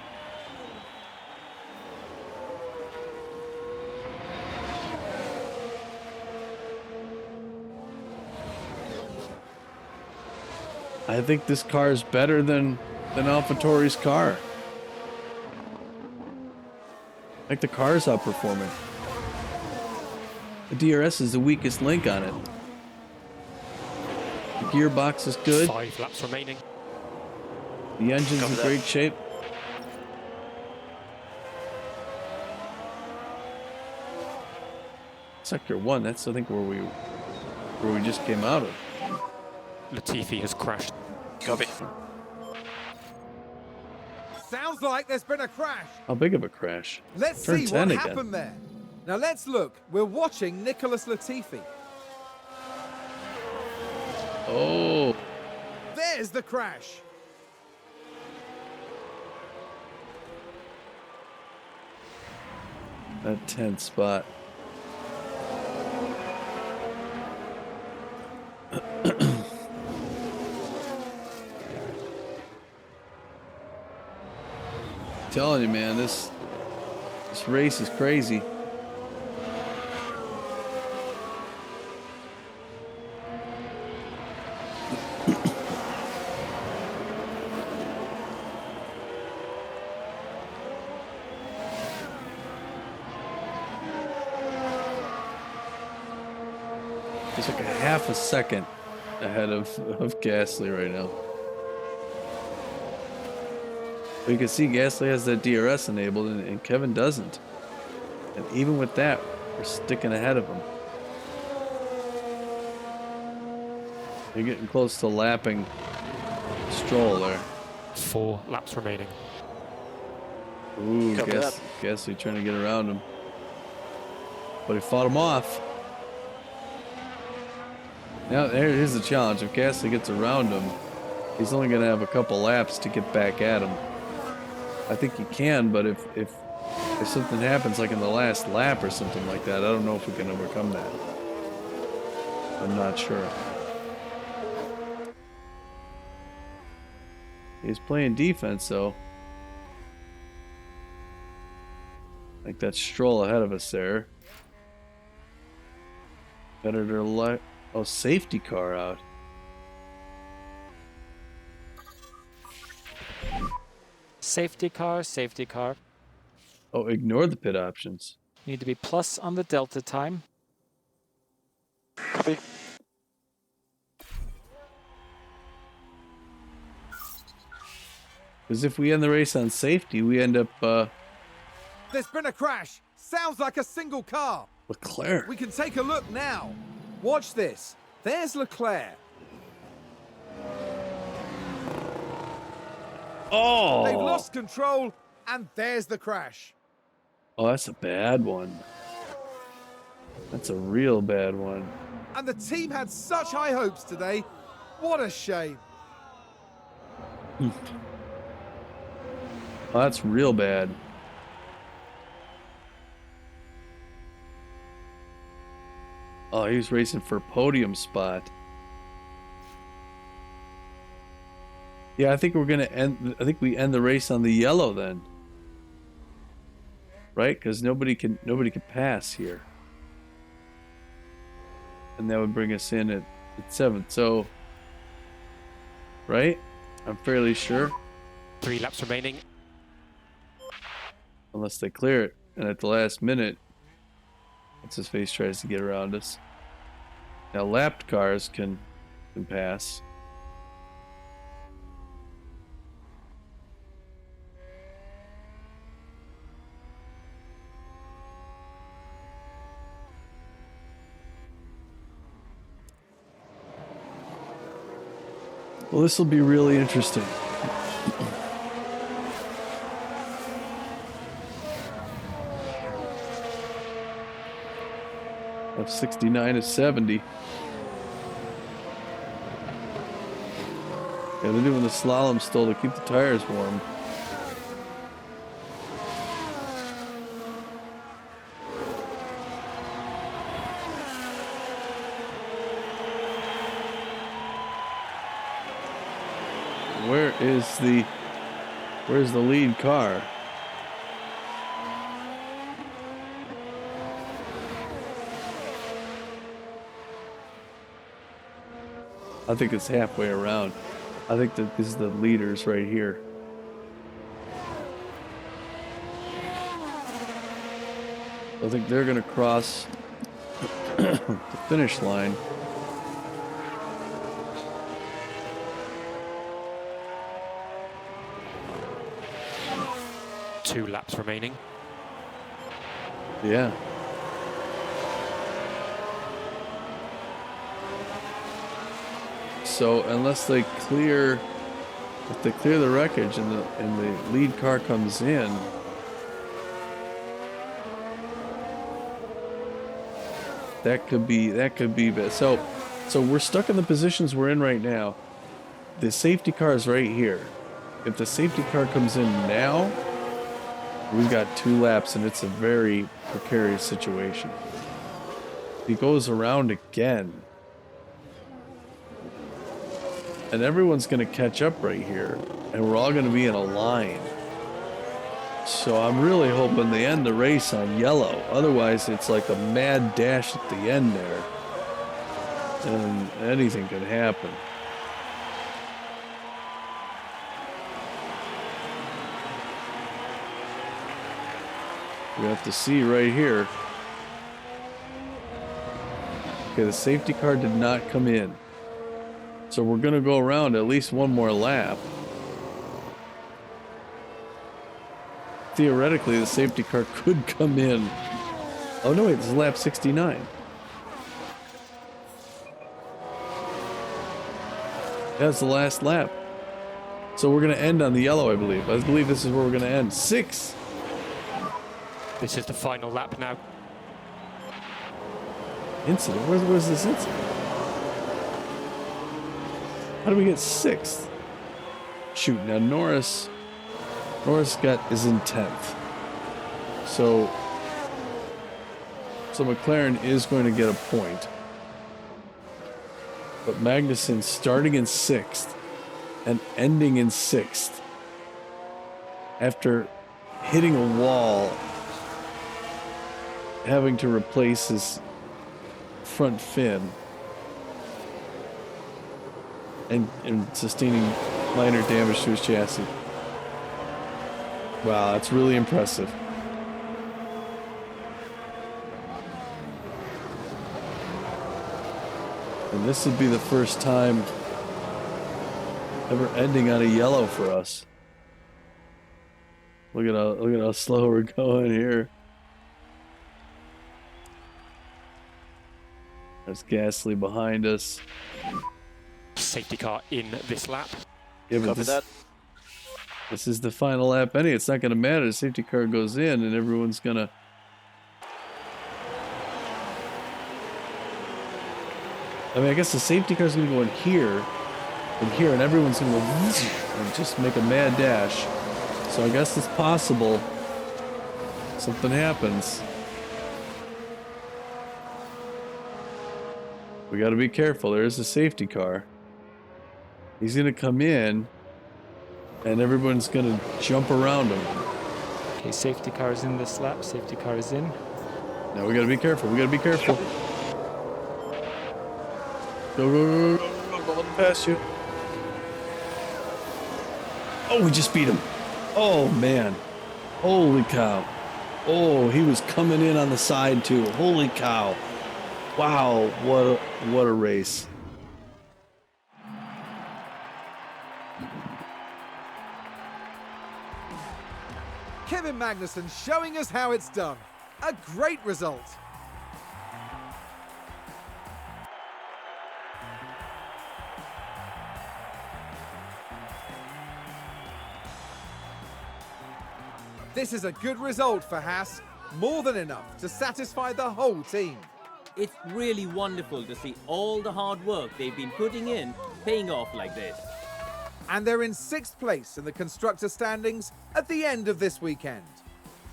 Speaker 4: I think this car is better than AlphaTauri's car. I think the car is outperforming. The DRS is the weakest link on it. The gearbox is good.
Speaker 3: 5 laps remaining.
Speaker 4: The engine's in great shape. Sector 1, that's I think where we just came out of.
Speaker 3: Latifi has crashed.
Speaker 5: Copy.
Speaker 1: Sounds like there's been a crash.
Speaker 4: How big of a crash?
Speaker 1: Let's
Speaker 4: Turn
Speaker 1: see
Speaker 4: 10
Speaker 1: what
Speaker 4: again.
Speaker 1: happened there. Now let's look. We're watching Nicholas Latifi.
Speaker 4: Oh,
Speaker 1: There's the crash.
Speaker 4: that 10th spot. Telling you, man, this race is crazy. It's like a half a second ahead of Gasly right now. But you can see Gasly has that DRS enabled and Kevin doesn't. And even with that, we're sticking ahead of him. You're getting close to lapping Stroll there.
Speaker 3: 4 laps remaining.
Speaker 4: Ooh,
Speaker 5: Copy that.
Speaker 4: Gasly trying to get around him. But he fought him off. Now, here's the challenge. If Gasly gets around him, he's only going to have a couple laps to get back at him. I think he can, but if something happens like in the last lap or something like that, I don't know if we can overcome that. I'm not sure. He's playing defense, though. I think that's Stroll ahead of us there. Better to let... Oh, safety car out.
Speaker 3: Safety car, safety car.
Speaker 4: Oh, ignore the pit options.
Speaker 3: Need to be plus on the delta time.
Speaker 5: Copy.
Speaker 4: Because if we end the race on safety, we end up
Speaker 1: There's been a crash. Sounds like a single car.
Speaker 4: Leclerc.
Speaker 1: We can take a look now. Watch this. There's Leclerc.
Speaker 4: Oh!
Speaker 1: They've lost control, and there's the crash.
Speaker 4: Oh, that's a bad one. That's a real bad one.
Speaker 1: And the team had such high hopes today. What a shame.
Speaker 4: Oh, that's real bad. Oh, he was racing for a podium spot. Yeah, I think we're gonna end. I think we end the race on the yellow then, right? Because nobody can pass here, and that would bring us in at 7th. So, right? I'm fairly sure,
Speaker 3: 3 laps remaining.
Speaker 4: unless they clear it, and at the last minute, what's his face tries to get around us. Now, lapped cars can pass. Well, this will be really interesting. Of 69 to 70. Yeah, they're doing the slalom still to keep the tires warm. Where's the lead car? I think it's halfway around. I think that this is the leaders right here. I think they're going to cross the finish line.
Speaker 3: Two laps remaining.
Speaker 4: Yeah. So unless they clear, if they clear the wreckage and the lead car comes in, that could be bad. So we're stuck in the positions we're in right now. The safety car is right here. If the safety car comes in now, we've got 2 laps and it's a very precarious situation. He goes around again. And everyone's going to catch up right here. And we're all going to be in a line. So I'm really hoping they end the race on yellow. Otherwise, it's like a mad dash at the end there. And anything could happen. We have to see right here. Okay, the safety car did not come in. So we're going to go around at least one more lap. Theoretically, the safety car could come in. Oh no, wait, this is lap 69. That's the last lap. So we're going to end on the yellow, I believe. I believe this is where we're going to end. 6.
Speaker 3: This is the final lap now.
Speaker 4: Incident? Where's this incident? How do we get 6th? Shoot, now Norris is in 10th. So McLaren is going to get a point. But Magnussen starting in 6th and ending in 6th after hitting a wall, having to replace his front fin and sustaining minor damage to his chassis. Wow, that's really impressive. And this would be the first time ever ending on a yellow for us. Look at how slow we're going here. There's Gasly behind us.
Speaker 3: Safety car in this lap.
Speaker 4: Yeah, but this is the final lap. It's not going to matter. The safety car goes in, and everyone's going to. I mean, I guess the safety car's going to go in here, and everyone's going to go and just make a mad dash. So I guess it's possible something happens. We got to be careful. There's a safety car. He's going to come in, and everyone's going to jump around him.
Speaker 6: Okay, safety car is in this lap. Safety car is in.
Speaker 4: Now we got to be careful. We got to be careful. Go, go, go, go, go, go, let him pass you. Oh, we just beat him. Oh, man. Holy cow. Oh, he was coming in on the side, too. Holy cow. Wow, what a race.
Speaker 1: Kevin Magnussen showing us how it's done. A great result. This is a good result for Haas, more than enough to satisfy the whole team.
Speaker 2: It's really wonderful to see all the hard work they've been putting in paying off like this.
Speaker 1: And they're in 6th place in the constructor standings at the end of this weekend.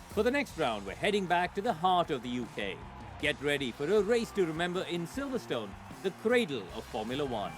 Speaker 2: For the next round, we're heading back to the heart of the UK. Get ready for a race to remember in Silverstone, the cradle of Formula One.